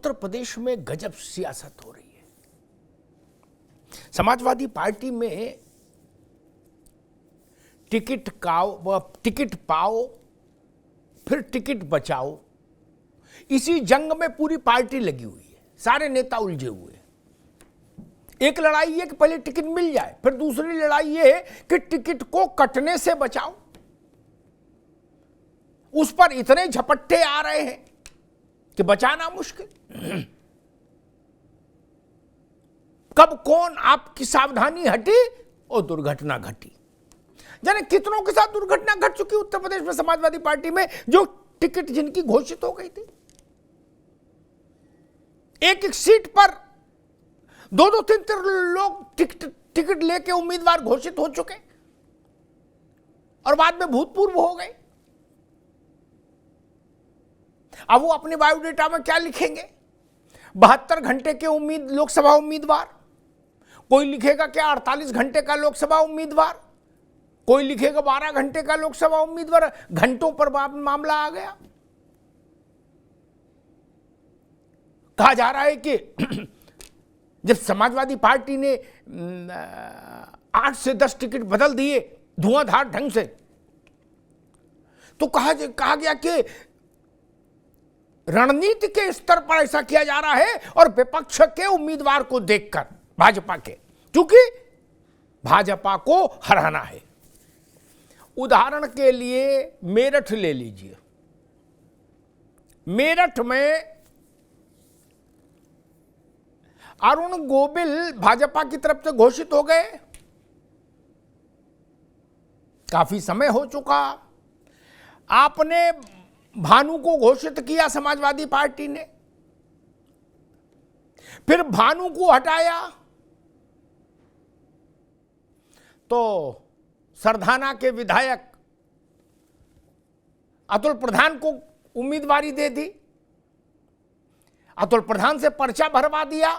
उत्तर प्रदेश में गजब सियासत हो रही है। समाजवादी पार्टी में टिकट पाओ फिर टिकट बचाओ, इसी जंग में पूरी पार्टी लगी हुई है। सारे नेता उलझे हुए हैं। एक लड़ाई है कि पहले टिकट मिल जाए, फिर दूसरी लड़ाई ये है कि टिकट को कटने से बचाओ। उस पर इतने झपट्टे आ रहे हैं कि बचाना मुश्किल। कब कौन आपकी सावधानी हटी और दुर्घटना घटी। जाने कितनों के साथ दुर्घटना घट चुकी उत्तर प्रदेश में समाजवादी पार्टी में, जो टिकट जिनकी घोषित हो गई थी। एक एक सीट पर दो तीन लोग टिकट लेके उम्मीदवार घोषित हो चुके और बाद में भूतपूर्व हो गए। अब वो अपने बायोडेटा में क्या लिखेंगे? 72 घंटे के लोकसभा उम्मीदवार, कोई लिखेगा क्या 48 घंटे का लोकसभा उम्मीदवार, कोई लिखेगा 12 घंटे का लोकसभा उम्मीदवार। घंटों पर मामला आ गया। कहा जा रहा है कि जब समाजवादी पार्टी ने 8 से 10 टिकट बदल दिए धुआंधार ढंग से, तो कहा गया कि रणनीति के स्तर पर ऐसा किया जा रहा है और विपक्ष के उम्मीदवार को देखकर, भाजपा के, क्योंकि भाजपा को हराना है। उदाहरण के लिए मेरठ ले लीजिए। मेरठ में अरुण गोविल भाजपा की तरफ से घोषित हो गए। काफी समय हो चुका। आपने भानु को घोषित किया समाजवादी पार्टी ने, फिर भानु को हटाया तो सरधाना के विधायक अतुल प्रधान को उम्मीदवारी दे दी। अतुल प्रधान से पर्चा भरवा दिया,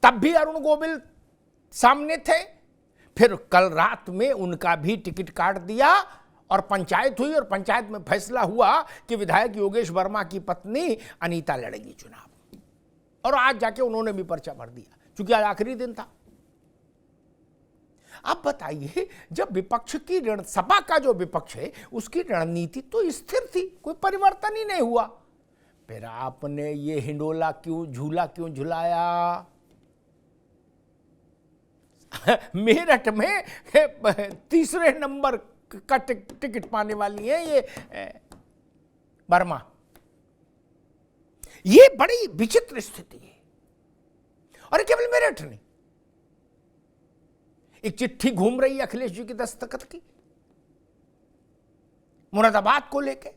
तब भी अरुण गोविल सामने थे। फिर कल रात में उनका भी टिकट काट दिया और पंचायत हुई और पंचायत में फैसला हुआ कि विधायक योगेश वर्मा की पत्नी अनीता लड़ेगी चुनाव। और आज जाके उन्होंने भी पर्चा भर दिया, क्योंकि आज आखिरी दिन था। अब बताइए, जब विपक्ष की सपा का जो विपक्ष है उसकी रणनीति तो स्थिर थी, कोई परिवर्तन ही नहीं हुआ, फिर आपने ये हिंडोला झूला क्यों झुलाया? मेरठ में तीसरे नंबर का टिकट पाने वाली है ये वर्मा। ये बड़ी विचित्र स्थिति है। और केवल मेरठ नहीं, एक चिट्ठी घूम रही है अखिलेश जी की दस्तखत की मुरादाबाद को लेके।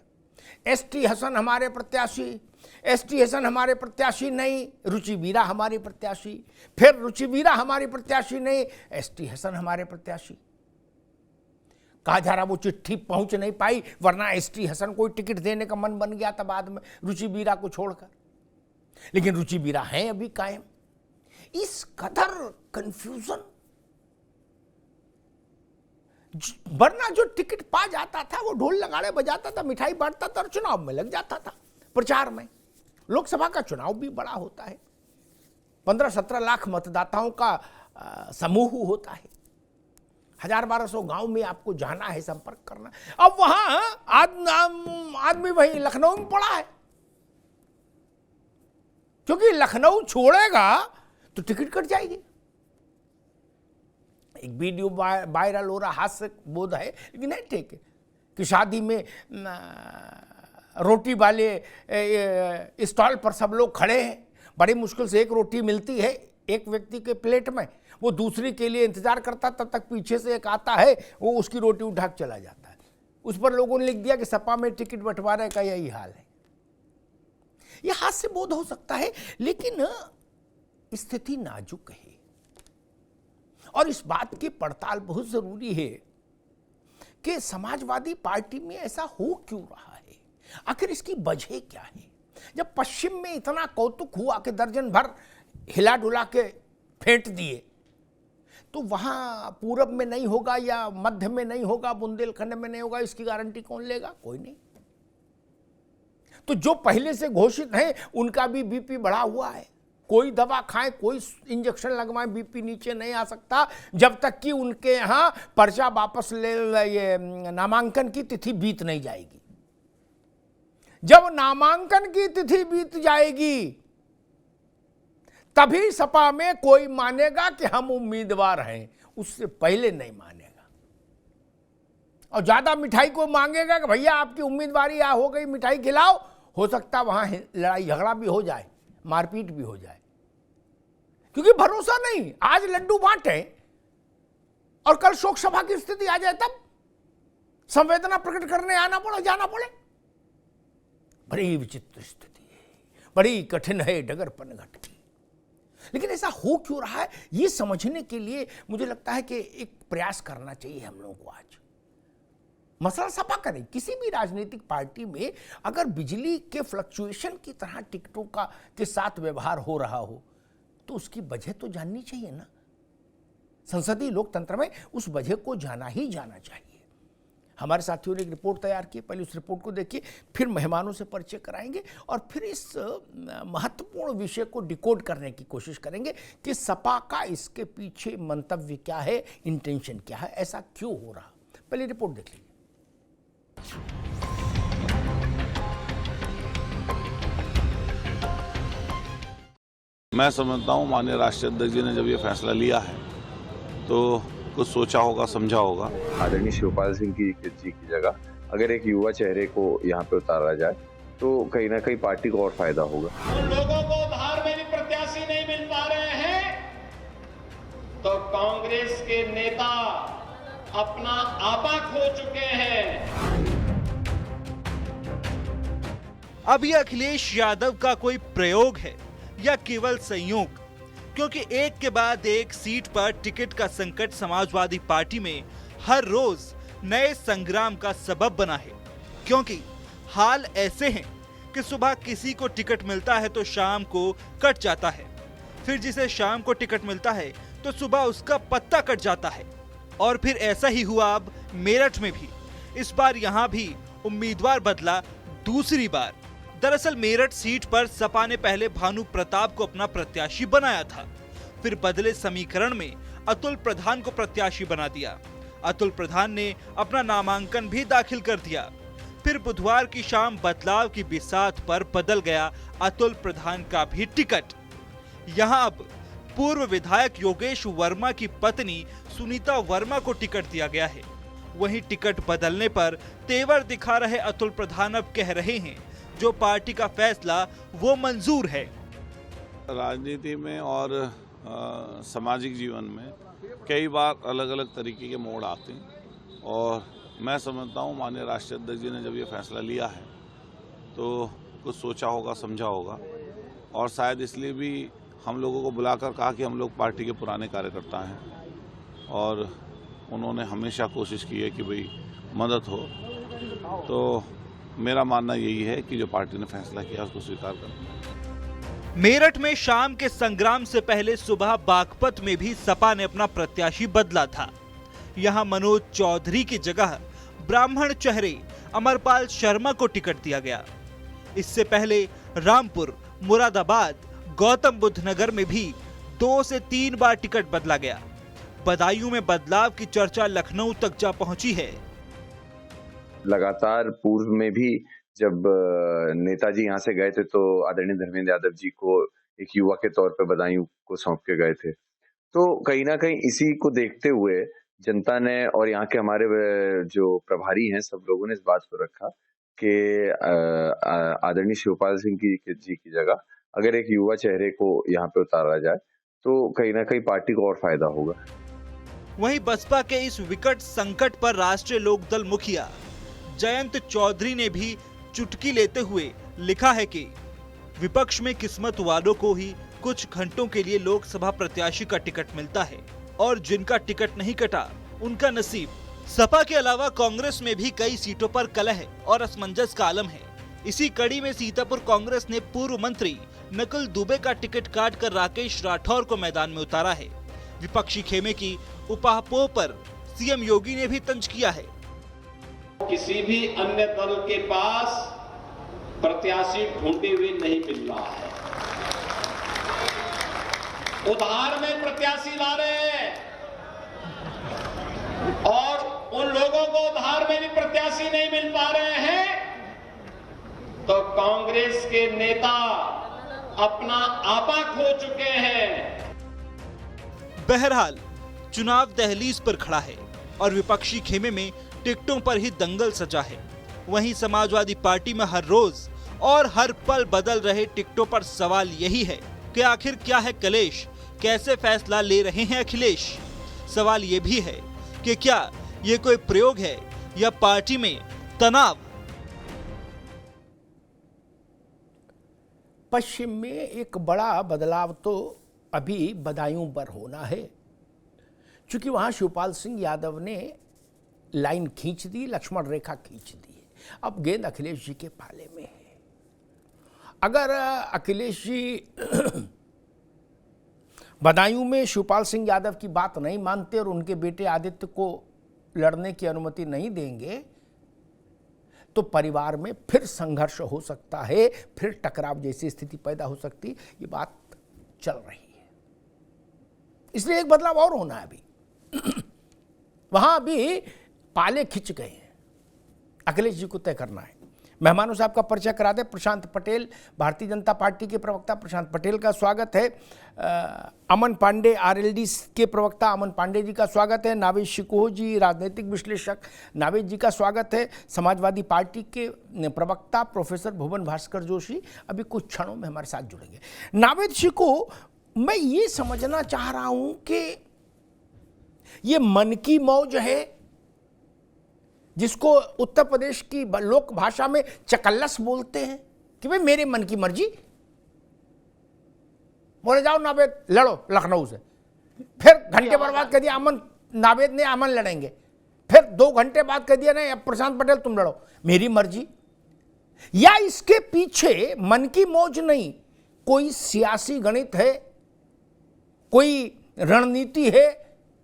एसटी हसन हमारे प्रत्याशी, एसटी हसन हमारे प्रत्याशी नहीं, रुचि वीरा हमारी प्रत्याशी, फिर रुचि वीरा हमारी प्रत्याशी नहीं, एसटी हसन हमारे प्रत्याशी। कहा जा रहा वो चिट्ठी पहुंच नहीं पाई, वरना एसटी हसन को टिकट देने का मन बन गया था बाद में रुचि वीरा को छोड़कर। लेकिन रुचि वीरा हैं अभी कायम। इस कदर कंफ्यूजन, वरना जो टिकट पा जाता था वो ढोल नगाड़े बजाता था, मिठाई बांटता था और चुनाव में लग जाता था, प्रचार में। लोकसभा का चुनाव भी बड़ा होता है, 15-17 लाख मतदाताओं का समूह होता है, 1000-1200 गांव में आपको जाना है, संपर्क करना। अब वहां आदमी वही लखनऊ में पड़ा है, क्योंकि लखनऊ छोड़ेगा तो टिकट कट जाएगी। एक वीडियो वायरल हो रहा, हास्य बोध है लेकिन है ठीक है, कि शादी में रोटी वाले स्टॉल पर सब लोग खड़े हैं, बड़ी मुश्किल से एक रोटी मिलती है एक व्यक्ति के प्लेट में, वो दूसरी के लिए इंतजार करता, तब तक पीछे से एक आता है, वो उसकी रोटी उठा के चला जाता है। उस पर लोगों ने लिख दिया कि सपा में टिकट बंटवारे का यही हाल है। यह हास्य बोध हो सकता है, लेकिन स्थिति नाजुक है और इस बात की पड़ताल बहुत जरूरी है कि समाजवादी पार्टी में ऐसा हो क्यों रहा है, आखिर इसकी वजह क्या है। जब पश्चिम में इतना कौतुक हुआ कि दर्जन भर हिला डुला के फेंट दिए, तो वहां पूरब में नहीं होगा या मध्य में नहीं होगा, बुंदेलखंड में नहीं होगा, इसकी गारंटी कौन लेगा? कोई नहीं। तो जो पहले से घोषित हैं उनका भी बीपी बढ़ा हुआ है। कोई दवा खाएं, कोई इंजेक्शन लगवाएं, बीपी नीचे नहीं आ सकता जब तक कि उनके यहाँ पर्चा वापस ले ये नामांकन की तिथि बीत नहीं जाएगी। जब नामांकन की तिथि बीत जाएगी तभी सपा में कोई मानेगा कि हम उम्मीदवार हैं, उससे पहले नहीं मानेगा। और ज्यादा मिठाई को मांगेगा कि भैया आपकी उम्मीदवारी आ हो गई, मिठाई खिलाओ, हो सकता वहां लड़ाई झगड़ा भी हो जाए, मारपीट भी हो जाए, क्योंकि भरोसा नहीं। आज लड्डू बांटे और कल शोक सभा की स्थिति आ जाए, तब संवेदना प्रकट करने आना पड़े, जाना पड़े। बड़ी विचित्र स्थिति है, बड़ी कठिन है डगर पनघट की। लेकिन ऐसा हो क्यों रहा है, ये समझने के लिए मुझे लगता है कि एक प्रयास करना चाहिए हम लोगों को। आज मसला सपा का नहीं, किसी भी राजनीतिक पार्टी में अगर बिजली के फ्लक्चुएशन की तरह टिकटों का के साथ व्यवहार हो रहा हो तो उसकी वजह तो जाननी चाहिए ना। संसदीय लोकतंत्र में उस वजह को जाना ही जाना चाहिए। हमारे साथियों ने एक रिपोर्ट तैयार की, पहले उस रिपोर्ट को देखिए, फिर मेहमानों से परिचय कराएंगे और फिर इस महत्वपूर्ण विषय को डिकोड करने की कोशिश करेंगे कि सपा का इसके पीछे मंतव्य क्या है, इंटेंशन क्या है, ऐसा क्यों हो रहा। पहले रिपोर्ट देख लीजिए। मैं समझता हूँ माननीय राष्ट्रीय अध्यक्ष जी ने जब ये फैसला लिया है तो कुछ सोचा होगा, समझा होगा। आदरणीय शिवपाल सिंह जी की जगह अगर एक युवा चेहरे को यहाँ पे उतारा जाए तो कहीं ना कहीं पार्टी को और फायदा होगा। उन लोगों को धार में भी प्रत्याशी नहीं मिल पा रहे हैं तो कांग्रेस के नेता अपना आपा खो चुके हैं। अब ये अखिलेश यादव का कोई प्रयोग है या केवल संयोग, क्योंकि एक के बाद एक सीट पर टिकट का संकट समाजवादी पार्टी में हर रोज नए संग्राम का सबब बना है। क्योंकि हाल ऐसे हैं कि सुबह किसी को टिकट मिलता है तो शाम को कट जाता है, फिर जिसे शाम को टिकट मिलता है तो सुबह उसका पत्ता कट जाता है। और फिर ऐसा ही हुआ अब मेरठ में भी। इस बार यहां भी उम्मीदवार बदला दूसरी बार। दरअसल मेरठ सीट पर सपा ने पहले भानु प्रताप को अपना प्रत्याशी बनाया था, फिर बदले समीकरण में अतुल प्रधान को प्रत्याशी बना दिया। अतुल प्रधान ने अपना नामांकन भी दाखिल कर दिया। फिर बुधवार की शाम बदलाव की बिसात पर बदल गया अतुल प्रधान का भी टिकट। यहां अब पूर्व विधायक योगेश वर्मा की पत्नी सुनीता वर्मा को टिकट दिया गया है। वहीं टिकट बदलने पर तेवर दिखा रहे अतुल प्रधान अब कह रहे हैं जो पार्टी का फैसला वो मंजूर है। राजनीति में और सामाजिक जीवन में कई बार अलग अलग तरीके के मोड़ आते हैं और मैं समझता हूँ माननीय राष्ट्रीय अध्यक्ष जी ने जब ये फैसला लिया है तो कुछ सोचा होगा, समझा होगा और शायद इसलिए भी हम लोगों को बुलाकर कहा कि हम लोग पार्टी के पुराने कार्यकर्ता हैं और उन्होंने हमेशा कोशिश की है कि भाई मदद हो। तो मेरा मानना यही है कि जो पार्टी ने फैसला किया उसको स्वीकार करना। मेरठ में शाम के संग्राम से पहले सुबह बागपत में भी सपा ने अपना प्रत्याशी बदला था। यहां मनोज चौधरी की जगह ब्राह्मण चेहरे अमरपाल शर्मा को टिकट दिया गया। इससे पहले रामपुर, मुरादाबाद, गौतम बुद्ध नगर में भी 2 से 3 बार टिकट बदला गया। बदायूं में बदलाव की चर्चा लखनऊ तक जा पहुंची है। लगातार पूर्व में भी जब नेताजी यहाँ से गए थे तो आदरणीय धर्मेंद्र यादव जी को एक युवा के तौर पे बदायूं को सौंप के गए थे। तो कहीं ना कहीं इसी को देखते हुए जनता ने और यहाँ के हमारे जो प्रभारी हैं सब लोगों ने इस बात को रखा कि आदरणीय शिवपाल सिंह जी की जगह अगर एक युवा चेहरे को यहाँ पे उतारा जाए तो कहीं ना कहीं पार्टी को और फायदा होगा। वहीं बसपा के इस विकट संकट पर राष्ट्रीय लोकदल मुखिया जयंत चौधरी ने भी चुटकी लेते हुए लिखा है कि विपक्ष में किस्मत वालों को ही कुछ घंटों के लिए लोकसभा प्रत्याशी का टिकट मिलता है और जिनका टिकट नहीं कटा उनका नसीब। सपा के अलावा कांग्रेस में भी कई सीटों पर कलह और असमंजस का आलम है। इसी कड़ी में सीतापुर कांग्रेस ने पूर्व मंत्री नकुल दुबे का टिकट काटकर राकेश राठौर को मैदान में उतारा है। विपक्षी खेमे की उपापोह पर सीएम योगी ने भी तंज किया है। किसी भी अन्य दल के पास प्रत्याशी ढूंढे हुए नहीं मिल रहा है। उधार में प्रत्याशी ला रहे हैं और उन लोगों को उधार में भी प्रत्याशी नहीं मिल पा रहे हैं, तो कांग्रेस के नेता अपना आपा खो चुके हैं। बहरहाल चुनाव दहलीज पर खड़ा है और विपक्षी खेमे में टिकटों पर ही दंगल सजा है। वहीं समाजवादी पार्टी में हर रोज और हर पल बदल रहे टिकटों पर सवाल यही है कि आखिर क्या है कलेश, कैसे फैसला ले रहे हैं अखिलेश। सवाल ये भी है कि क्या ये कोई प्रयोग है या पार्टी में तनाव। पश्चिम में एक बड़ा बदलाव तो अभी बदायूं पर होना है, क्योंकि वहां शिवपाल सिंह यादव ने लाइन खींच दी, लक्ष्मण रेखा खींच दी। अब गेंद अखिलेश जी के पाले में है। अगर अखिलेश जी बदायूं में शिवपाल सिंह यादव की बात नहीं मानते और उनके बेटे आदित्य को लड़ने की अनुमति नहीं देंगे, तो परिवार में फिर संघर्ष हो सकता है, फिर टकराव जैसी स्थिति पैदा हो सकती। ये बात चल रही है, इसलिए एक बदलाव और होना है। अभी वहां अभी पाले खिंच गए हैं, अखिलेश जी को तय करना है। मेहमानों से आपका परिचय करा दें। प्रशांत पटेल, भारतीय जनता पार्टी के प्रवक्ता प्रशांत पटेल का स्वागत है। अमन पांडे, आरएलडी के प्रवक्ता अमन पांडे जी का स्वागत है। नावेद शिकोह जी, राजनीतिक विश्लेषक, नावेद जी का स्वागत है। समाजवादी पार्टी के प्रवक्ता प्रोफेसर भुवन भास्कर जोशी अभी कुछ क्षणों में हमारे साथ जुड़ेंगे। नावेद शिकोह, मैं ये समझना चाह रहा हूं कि ये मन की मौज है, जिसको उत्तर प्रदेश की लोक भाषा में चकल्लस बोलते हैं, कि भाई मेरे मन की मर्जी, बोले जाओ नावेद लड़ो लखनऊ से। फिर घंटे पर बाद कह दिया अमन, नावेद ने अमन लड़ेंगे। फिर 2 घंटे बाद कह दिया नहीं अब प्रशांत पटेल तुम लड़ो, मेरी मर्जी। या इसके पीछे मन की मौज नहीं, कोई सियासी गणित है, कोई रणनीति है,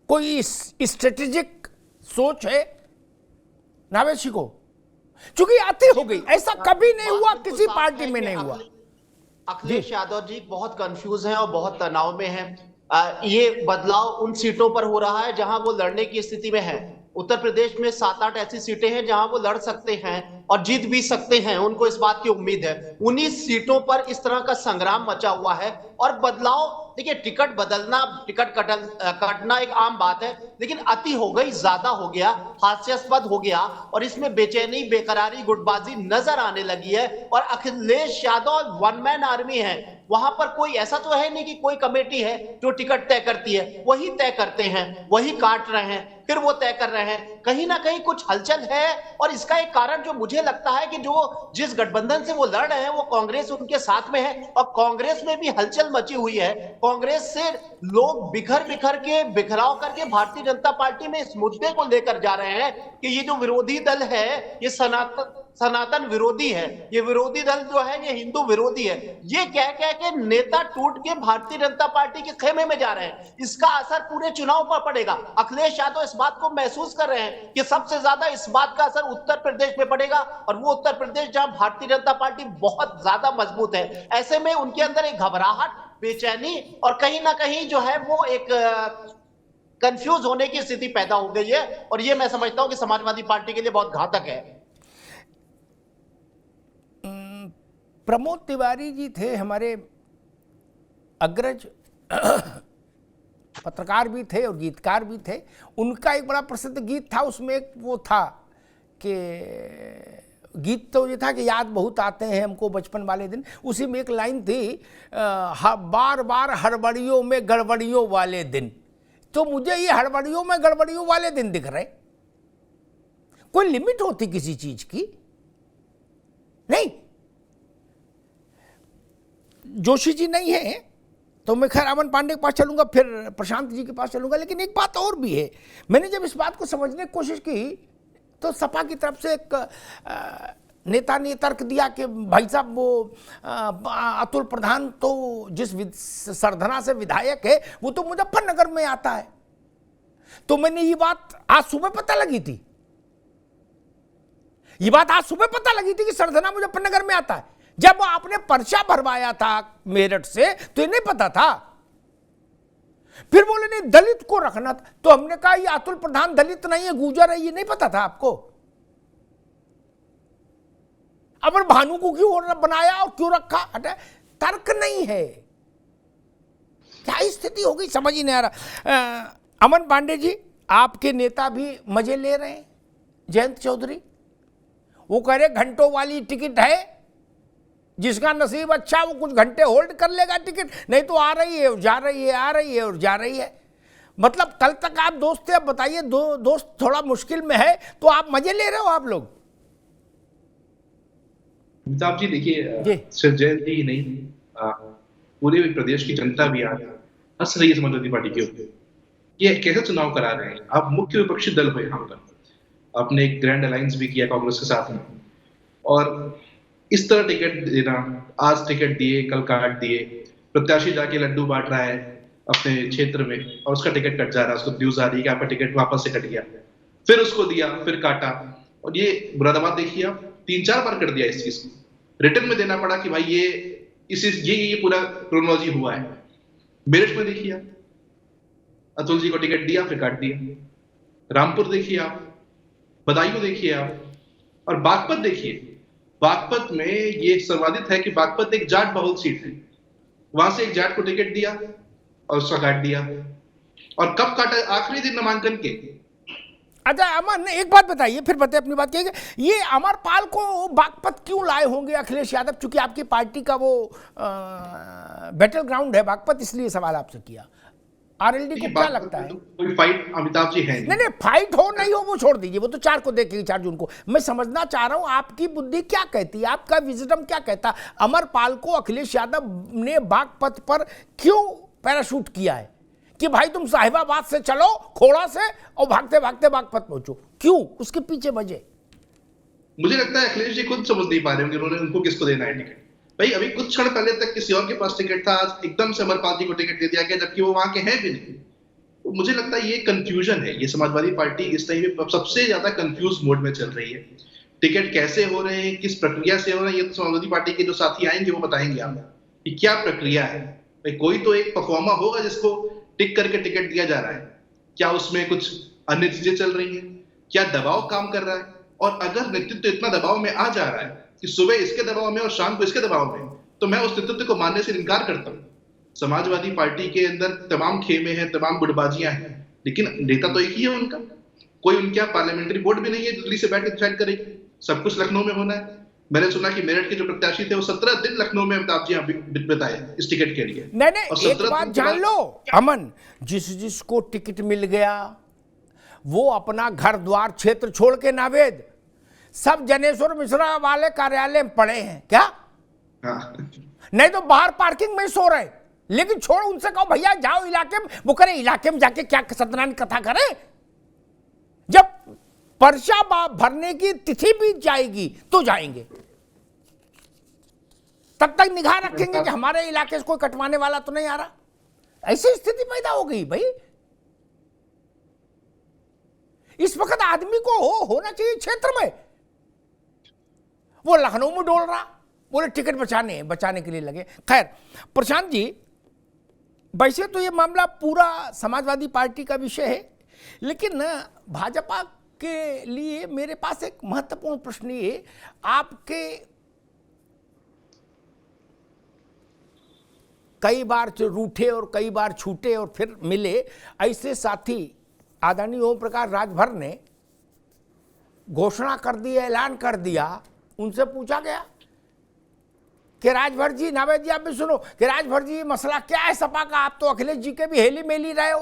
कोई स्ट्रेटेजिक सोच है। नावेद शिकोह, चूंकि आती हो गई, ऐसा कभी नहीं हुआ, किसी पार्टी में नहीं हुआ। अखिलेश यादव जी बहुत कंफ्यूज हैं और बहुत तनाव में हैं। ये बदलाव उन सीटों पर हो रहा है जहां वो लड़ने की स्थिति में है। उत्तर प्रदेश में 7-8 ऐसी सीटें हैं जहां वो लड़ सकते हैं और जीत भी सकते हैं, उनको इस बात की उम्मीद है। उन्हीं सीटों पर इस तरह का संग्राम मचा हुआ है और बदलाव, देखिए टिकट बदलना, टिकट कटना एक आम बात है, लेकिन अति हो गई, ज्यादा हो गया, हास्यास्पद हो गया और इसमें बेचैनी, बेकरारी, गुटबाजी नजर आने लगी है। और Akhilesh Yadav one man army है, वहां पर कोई ऐसा तो है नहीं कि कोई कमेटी है जो टिकट तय करती है, वही तय करते हैं, वही काट रहे हैं, फिर वो तय कर रहे हैं। कहीं ना कहीं कुछ हलचल है और इसका एक कारण जो मुझे लगता है कि जो जिस गठबंधन से वो लड़ रहे हैं वो कांग्रेस उनके साथ में है और कांग्रेस में भी हलचल मची हुई है। कांग्रेस से लोग बिखर के बिखराव करके भारतीय जनता पार्टी में इस मुद्दे को लेकर जा रहे हैं कि ये जो विरोधी दल है ये सनातन विरोधी है, ये विरोधी दल जो है ये हिंदू विरोधी है। ये कह के नेता टूट के भारतीय जनता पार्टी के खेमे में जा रहे हैं। इसका असर पूरे चुनाव पर पड़ेगा। अखिलेश यादव इस बात को महसूस कर रहे हैं कि सबसे ज्यादा इस बात का असर उत्तर प्रदेश में पड़ेगा और वो उत्तर प्रदेश जहां भारतीय जनता पार्टी बहुत ज्यादा मजबूत है। ऐसे में उनके अंदर एक घबराहट, बेचैनी और कहीं ना कहीं जो है वो एक कंफ्यूज होने की स्थिति पैदा हो गई है और ये मैं समझता हूं कि समाजवादी पार्टी के लिए बहुत घातक है। प्रमोद तिवारी जी थे हमारे अग्रज पत्रकार भी थे और गीतकार भी थे। उनका एक बड़ा प्रसिद्ध गीत था, उसमें एक वो था कि गीत तो ये था कि याद बहुत आते हैं हमको बचपन वाले दिन। उसी में एक लाइन थी, बार बार हड़बड़ियों में गड़बड़ियों वाले दिन। तो मुझे ये हड़बड़ियों में गड़बड़ियों वाले दिन दिख रहे। कोई लिमिट होती किसी चीज की नहीं। जोशी जी नहीं है तो मैं खैर अमन पांडे के पास चलूंगा, फिर प्रशांत जी के पास चलूंगा। लेकिन एक बात और भी है, मैंने जब इस बात को समझने की कोशिश की तो सपा की तरफ से एक नेता ने तर्क दिया कि भाई साहब वो अतुल प्रधान तो जिस सरधना से विधायक है वो तो मुजफ्फरनगर में आता है। तो मैंने ये बात आज सुबह पता लगी थी। ये बात आज सुबह पता लगी थी कि सरधना मुजफ्फरनगर में आता है। जब आपने पर्चा भरवाया था मेरठ से तो ये नहीं पता था। फिर बोले नहीं दलित को रखना था, तो हमने कहा ये अतुल प्रधान दलित नहीं है, गुर्जर है, ये नहीं पता था आपको? अब भानु को क्यों बनाया और क्यों रखा, तर्क नहीं है। क्या स्थिति हो गई समझ ही नहीं आ रहा। अमन पांडे जी, आपके नेता भी मजे ले रहे हैं। जयंत चौधरी वो कह रहे घंटों वाली टिकट है, जिसका नसीब अच्छा वो कुछ घंटे होल्ड कर लेगा टिकट, नहीं तो आ रही है और जा रही है, आ रही है और जा रही है। मतलब कल तक आप दोस्त थे, अब बताइए दोस्त थोड़ा मुश्किल में है तो आप मजे ले रहे हो आप लोग। अमिताभ जी देखिए, सिर्फ जयंत ही नहीं, पूरे प्रदेश की जनता भी आज हंस रही है समाजवादी पार्टी के ऊपर। ये कैसे चुनाव करा रहे हैं आप? मुख्य विपक्षी दल हो यहाँ पर, आपने एक ग्रैंड अलायंस भी किया कांग्रेस के साथ में, और इस तरह टिकट देना, आज टिकट दिए कल काट दिए, प्रत्याशी जाके लड्डू बांट रहा है अपने क्षेत्र में और उसका टिकट कट जा रहा है, उसको न्यूज आ रही है कि आपका टिकट वापस से कट गया, फिर उसको दिया फिर काटा। और ये मुरादाबाद देखिए आप, 3-4 बार कर दिया इस चीज को, रिटर्न में देना पड़ा कि भाई ये पूरा क्रोनोलॉजी हुआ है। मेरठ में देखिए आप, अतुल जी को टिकट दिया फिर काट दिया। रामपुर देखिए आप, बदायूं देखिए आप, और बागपत देखिए। बागपत में ये सर्वाधित है कि बागपत एक जाट बहुल सीट है, वहां से एक जाट को टिकट दिया और उसका काट दिया, और कब काटा? आखिरी दिन नामांकन के। अच्छा अमन, एक बात बताइए, फिर बताइए अपनी बात कहिए। ये अमरपाल को बागपत क्यों लाए होंगे अखिलेश यादव? चूंकि आपकी पार्टी का वो बैटल ग्राउंड है बागपत, इसलिए सवाल आपसे किया। आरएलडी को क्या लगता है? कोई फाइट अमिताभ जी है नहीं, फाइट हो नहीं हो वो छोड़ दीजिए, वो तो 4 को देखेगी, 4 जून को। मैं समझना चाह रहा हूं आपकी बुद्धि क्या कहती है, आपका विजडम क्या कहता है। अमरपाल को अखिलेश यादव ने बागपत पर क्यों पैराशूट किया है कि भाई तुम साहिबाबाद से चलो, खोड़ा से, और भागते भागते बागपत पहुंचो? क्यों? उसके पीछे वजह मुझे लगता है अखिलेश जी खुद समझ नहीं पा रहे होंगे उन्होंने उनको किसको देना है टिकट। भाई अभी कुछ क्षण पहले तक किसी और के पास टिकट था, आज एकदम से अमरपाल जी को टिकट दे दिया गया, जबकि वो वहां के हैं भी नहीं। तो मुझे लगता है ये कंफ्यूजन है। ये समाजवादी पार्टी इस टाइम पे सबसे ज्यादा कंफ्यूज मोड में चल रही है। टिकट कैसे हो रहे हैं, किस प्रक्रिया से हो रहे हैं, ये तो समाजवादी पार्टी के जो साथी आएंगे वो बताएंगे आपको कि क्या प्रक्रिया है। भाई कोई तो एक परफॉर्मा होगा जिसको टिक करके टिकट दिया जा रहा है। क्या उसमें कुछ अन्य चीजें चल रही है? क्या दबाव काम कर रहा है? और अगर नेतृत्व इतना दबाव में आ जा रहा है कि सुबह इसके दबाव में और शाम को इसके दबाव में, तो मैं उस नेतृत्व को मानने से इनकार करता हूँ। समाजवादी पार्टी के अंदर तमाम खेमे हैं, तमाम गुटबाजियां हैं, लेकिन नेता तो एक ही है उनका। कोई उनके यहाँ पार्लियामेंट्री बोर्ड भी नहीं है दिल्ली से बैठ के डिसाइड करेगी। सब कुछ लखनऊ में होना है। मैंने सुना कि मेरठ के जो प्रत्याशी थे वो 17 दिन लखनऊ में अमिताभ जी बिताए इस टिकट के लिए। नहीं, एक बात जान लो अमन, जिसको टिकट मिल गया वो अपना घर द्वार क्षेत्र छोड़ के नावेद सब जनेश्वर मिश्रा वाले कार्यालय में पड़े हैं क्या? नहीं तो बाहर पार्किंग में सो रहे। लेकिन छोड़, उनसे कहो भैया जाओ इलाके में, वो करे इलाके में जाके क्या सत्यनारायण कथा करें? जब पर्चा भरने की तिथि बीत जाएगी तो जाएंगे, तब तक निगाह रखेंगे कि हमारे इलाके से कोई कटवाने वाला तो नहीं आ रहा। ऐसी स्थिति पैदा हो गई भाई। इस वक्त आदमी को होना चाहिए क्षेत्र में। वो लखनऊ में डोल रहा, बोले टिकट बचाने के लिए लगे। खैर प्रशांत जी, वैसे तो ये मामला पूरा समाजवादी पार्टी का विषय है, लेकिन भाजपा के लिए मेरे पास एक महत्वपूर्ण प्रश्न ये, आपके कई बार रूठे और कई बार छूटे और फिर मिले ऐसे साथी आदरणीय ओम प्रकाश राजभर ने घोषणा कर दी, ऐलान कर दिया। उनसे पूछा गया कि राजभर जी, नावेद जी आप भी सुनो, कि राजभर जी मसला क्या है सपा का? आप तो अखिलेश जी के भी हेली मेली रहे हो।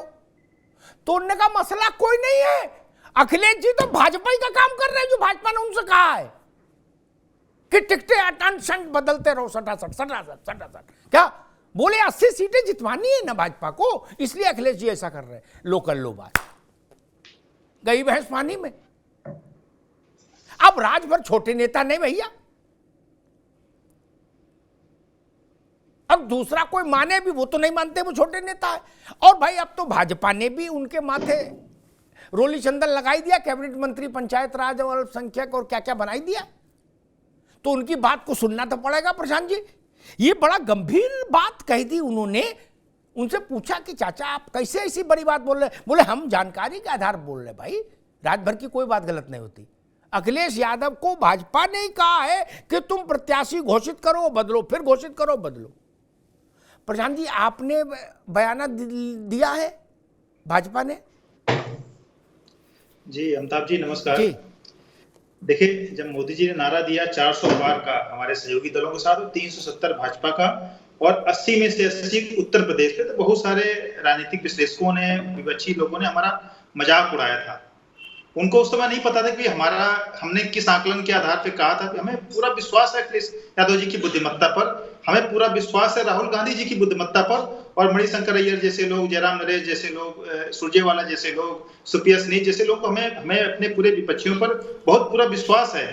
तो उन्होंने कहा मसला कोई नहीं है, अखिलेश जी तो भाजपा ही का काम कर रहे हैं जो भाजपा ने उनसे कहा है कि टिकटें अटन संट बदलते रहो, सटासट। क्या बोले 80 सीटें जितवानी है ना भाजपा को, इसलिए अखिलेश जी ऐसा कर रहे हैं। लोकल लो बात गई बहस पानी में। अब राजभर छोटे नेता नहीं भैया, अब दूसरा कोई माने भी वो तो नहीं मानते वो छोटे नेता है। और भाई अब तो भाजपा ने भी उनके माथे रोली चंदन लगाई दिया, कैबिनेट मंत्री पंचायत राज और अल्पसंख्यक और क्या क्या बनाई दिया। तो उनकी बात को सुनना तो पड़ेगा प्रशांत जी। ये बड़ा गंभीर बात कही थी उन्होंने। उनसे पूछा कि चाचा आप कैसे ऐसी बड़ी बात बोल रहे? बोले हम जानकारी के आधार बोल रहे। भाई रात भर की कोई बात गलत नहीं होती। अखिलेश यादव को भाजपा ने ही कहा है कि तुम प्रत्याशी घोषित करो बदलो, फिर घोषित करो बदलो। प्रशांत जी आपने बयाना दिया है भाजपा ने? जी अमिताभ जी नमस्कार जी। देखिए, जब मोदी जी ने नारा दिया 400 पार का हमारे सहयोगी दलों के साथ, 370 भाजपा का और 80 में से 80 उत्तर प्रदेश के, तो बहुत सारे राजनीतिक विश्लेषकों ने, विपक्षी लोगों ने हमारा मजाक उड़ाया था। उनको उस समय नहीं पता था कि हमने किस आकलन के आधार पे कहा था कि हमें पूरा विश्वास है अखिलेश यादव जी की बुद्धिमत्ता पर, हमें पूरा विश्वास है राहुल गांधी जी की बुद्धिमत्ता पर, और मणिशंकर अय्यर जैसे लोग, जयराम नरेश जैसे लोग, सुरजेवाला जैसे लोग, सुप्रिया सुनील जैसे लोग, हमें अपने पूरे विपक्षियों पर बहुत पूरा विश्वास है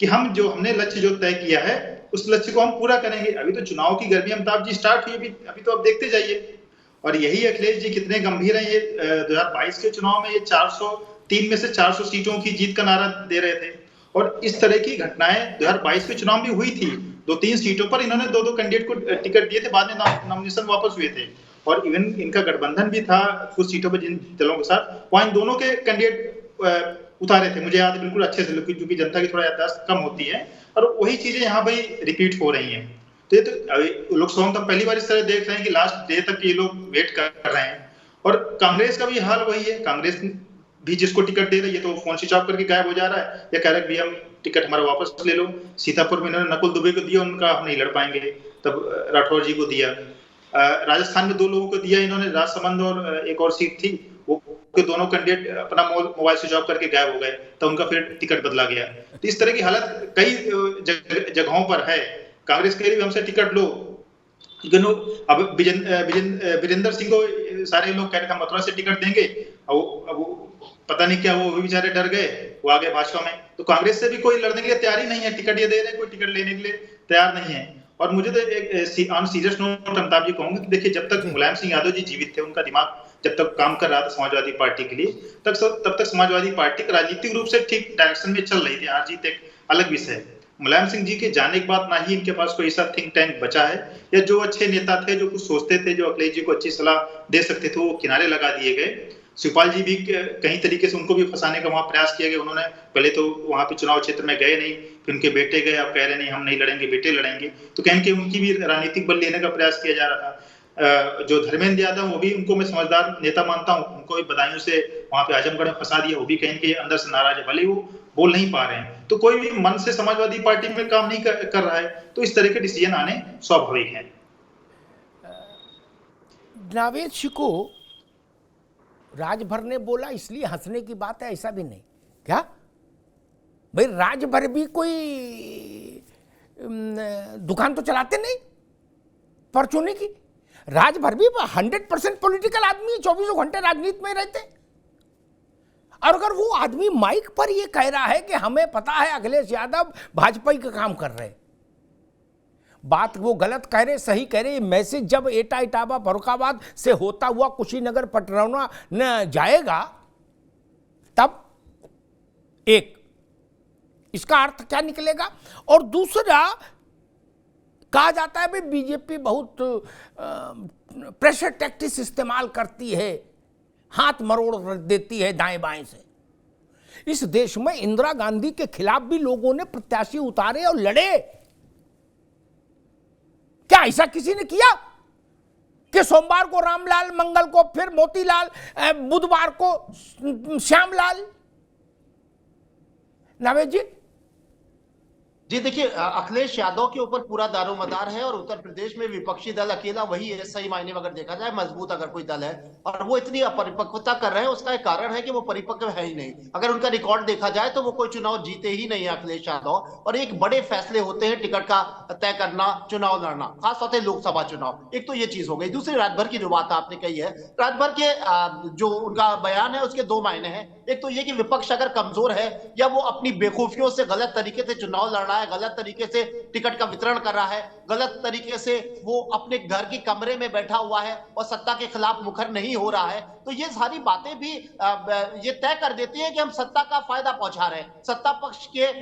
कि हमने लक्ष्य जो तय किया है उस लक्ष्य को हम पूरा करेंगे। अभी तो चुनाव की गर्मी अमिताभ जी स्टार्ट हुई, अभी तो आप देखते जाइए। और यही अखिलेश जी कितने गंभीर हैं। ये 2022 के चुनाव में ये 403 में से 400 सीटों की जीत का नारा दे रहे थे, और इस तरह की घटनाएं 2022 के चुनाव में हुई थी। 2-3 सीटों पर इन्होंने 2-2 कैंडिडेट को टिकट दिए थे, बाद में नॉमिनेशन वापस हुए थे, और इवन इनका गठबंधन भी था कुछ सीटों पर जिन दलों के साथ, वहां इन दोनों के कैंडिडेट उतारे थे। मुझे याद है बिल्कुल अच्छे से, क्योंकि जनता की थोड़ा याददाश्त कम होती है, और वही चीजें यहाँ भाई रिपीट हो रही हैं। तो ये तो लोकसभा में तो पहली बार इस तरह देख रहे हैं कि लास्ट डे तक ये लोग वेट कर रहे हैं। और कांग्रेस का भी हाल वही है। कांग्रेस भी जिसको टिकट दे रही है तो फोन स्विच ऑफ करके गायब हो जा रहा है, या कह रहा है कि हम टिकट हमारा वापस ले लो। सीतापुर में इन्होंने नकुल दुबे को दिया, उनका हम नहीं लड़ पाएंगे, तब राठौर जी को दिया। राजस्थान में 2 लोगों को दिया इन्होंने, राजसमंद और एक और सीट थी, वो के दोनों कैंडिडेट अपना मोबाइल स्विच ऑफ करके गायब हो गए, तो उनका फिर टिकट बदला गया। तो इस तरह की हालत कई जगहों पर है। कांग्रेस कह रही है हमसे टिकट लो, लेकिन अब वीरेंद्र सिंह को सारे लोग कह रहे थे मथुरा से टिकट देंगे, अब वो पता नहीं क्या वो भी बेचारे डर गए, वो आ गए भाजपा में। तो कांग्रेस से भी कोई लड़ने के लिए तैयार ही नहीं है, टिकट ये दे रहे हैं, कोई टिकट लेने के लिए तैयार नहीं है। और मुझे तो एक on serious note Amitabh ji कहूंगा कि देखिए, जब तक मुलायम सिंह यादव जी जीवित थे, उनका दिमाग जब तक काम कर रहा था समाजवादी पार्टी के लिए, तब तक समाजवादी पार्टी राजनीतिक रूप से ठीक डायरेक्शन में चल रही थी। हार जीत एक अलग विषय है। मुलायम सिंह जी के जाने के बाद ना ही इनके पास कोई ऐसा थिंक टैंक बचा है, या जो अच्छे नेता थे, जो कुछ सोचते थे, जो अखिलेश जी को अच्छी सलाह दे सकते थे, वो किनारे लगा दिए गए। शिवपाल जी भी कहीं तरीके से उनको भी फंसाने का वहां प्रयास किया गया। उन्होंने पहले तो वहां पे चुनाव क्षेत्र में गए नहीं, फिर उनके बेटे गए, अब कह रहे नहीं हम नहीं लड़ेंगे, बेटे लड़ेंगे। तो कहीं के उनकी भी राजनीतिक बल लेने का प्रयास किया जा रहा था। जो धर्मेंद्र यादव, वो भी उनको मैं समझदार नेता मानता हूँ, उनको भी बधाइयों से वहां पे आजमगढ़ में फंसा दिया। वो भी कहीं के अंदर से नाराज है, भले ही वो बोल नहीं पा रहे हैं। तो कोई भी मन से समाजवादी पार्टी में काम नहीं कर रहा है, तो इस तरह के डिसीजन आने स्वाभाविक है। जावेद शिको राजभर ने बोला इसलिए हंसने की बात है, ऐसा भी नहीं। क्या भाई, राजभर भी कोई दुकान तो चलाते नहीं परचूनी की। राजभर भी 100% पॉलिटिकल आदमी, 24 घंटे राजनीति में रहते। और अगर वो आदमी माइक पर ये कह रहा है कि हमें पता है अखिलेश यादव भाजपा का काम कर रहे, बात वो गलत कह रहे सही कह रहे। मैसेज जब एटा इटावा फरुखाबाद से होता हुआ कुशीनगर पटरौना न जाएगा, तब एक इसका अर्थ क्या निकलेगा। और दूसरा, कहा जाता है भाई बीजेपी बहुत प्रेशर टैक्टिक्स इस्तेमाल करती है, हाथ मरोड़ देती है दाएं बाएं से। इस देश में इंदिरा गांधी के खिलाफ भी लोगों ने प्रत्याशी उतारे और लड़े। क्या ऐसा किसी ने किया कि सोमवार को रामलाल, मंगल को फिर मोतीलाल, बुधवार को श्यामलाल? नावेद जी जी देखिए, अखिलेश यादव के ऊपर पूरा दारोमदार है, और उत्तर प्रदेश में विपक्षी दल अकेला वही है, सही मायने में अगर देखा जाए मजबूत अगर कोई दल है। और वो इतनी अपरिपक्वता कर रहे हैं, उसका एक कारण है कि वो परिपक्व है ही नहीं। अगर उनका रिकॉर्ड देखा जाए तो वो कोई चुनाव जीते ही नहीं है अखिलेश यादव। और एक बड़े फैसले होते हैं टिकट का तय करना, चुनाव लड़ना, खासतौर से लोकसभा चुनाव। एक तो ये चीज हो गई। दूसरी, राजभर की जो बात आपने कही है, राजभर के जो उनका बयान है उसके 2 मायने हैं। एक तो ये कि विपक्ष अगर कमजोर है या वो अपनी बेवकूफियों से गलत तरीके से चुनाव लड़ रहा है, गलत तरीके से टिकट का वितरण कर रहा है, गलत तरीके से वो अपने घर के कमरे में बैठा हुआ है और सत्ता के खिलाफ मुखर नहीं हो रहा है, तो ये सारी बातें भी ये तय कर देती हैं कि हम सत्ता का फायदा पहुंचा रहे हैं, सत्ता पक्ष के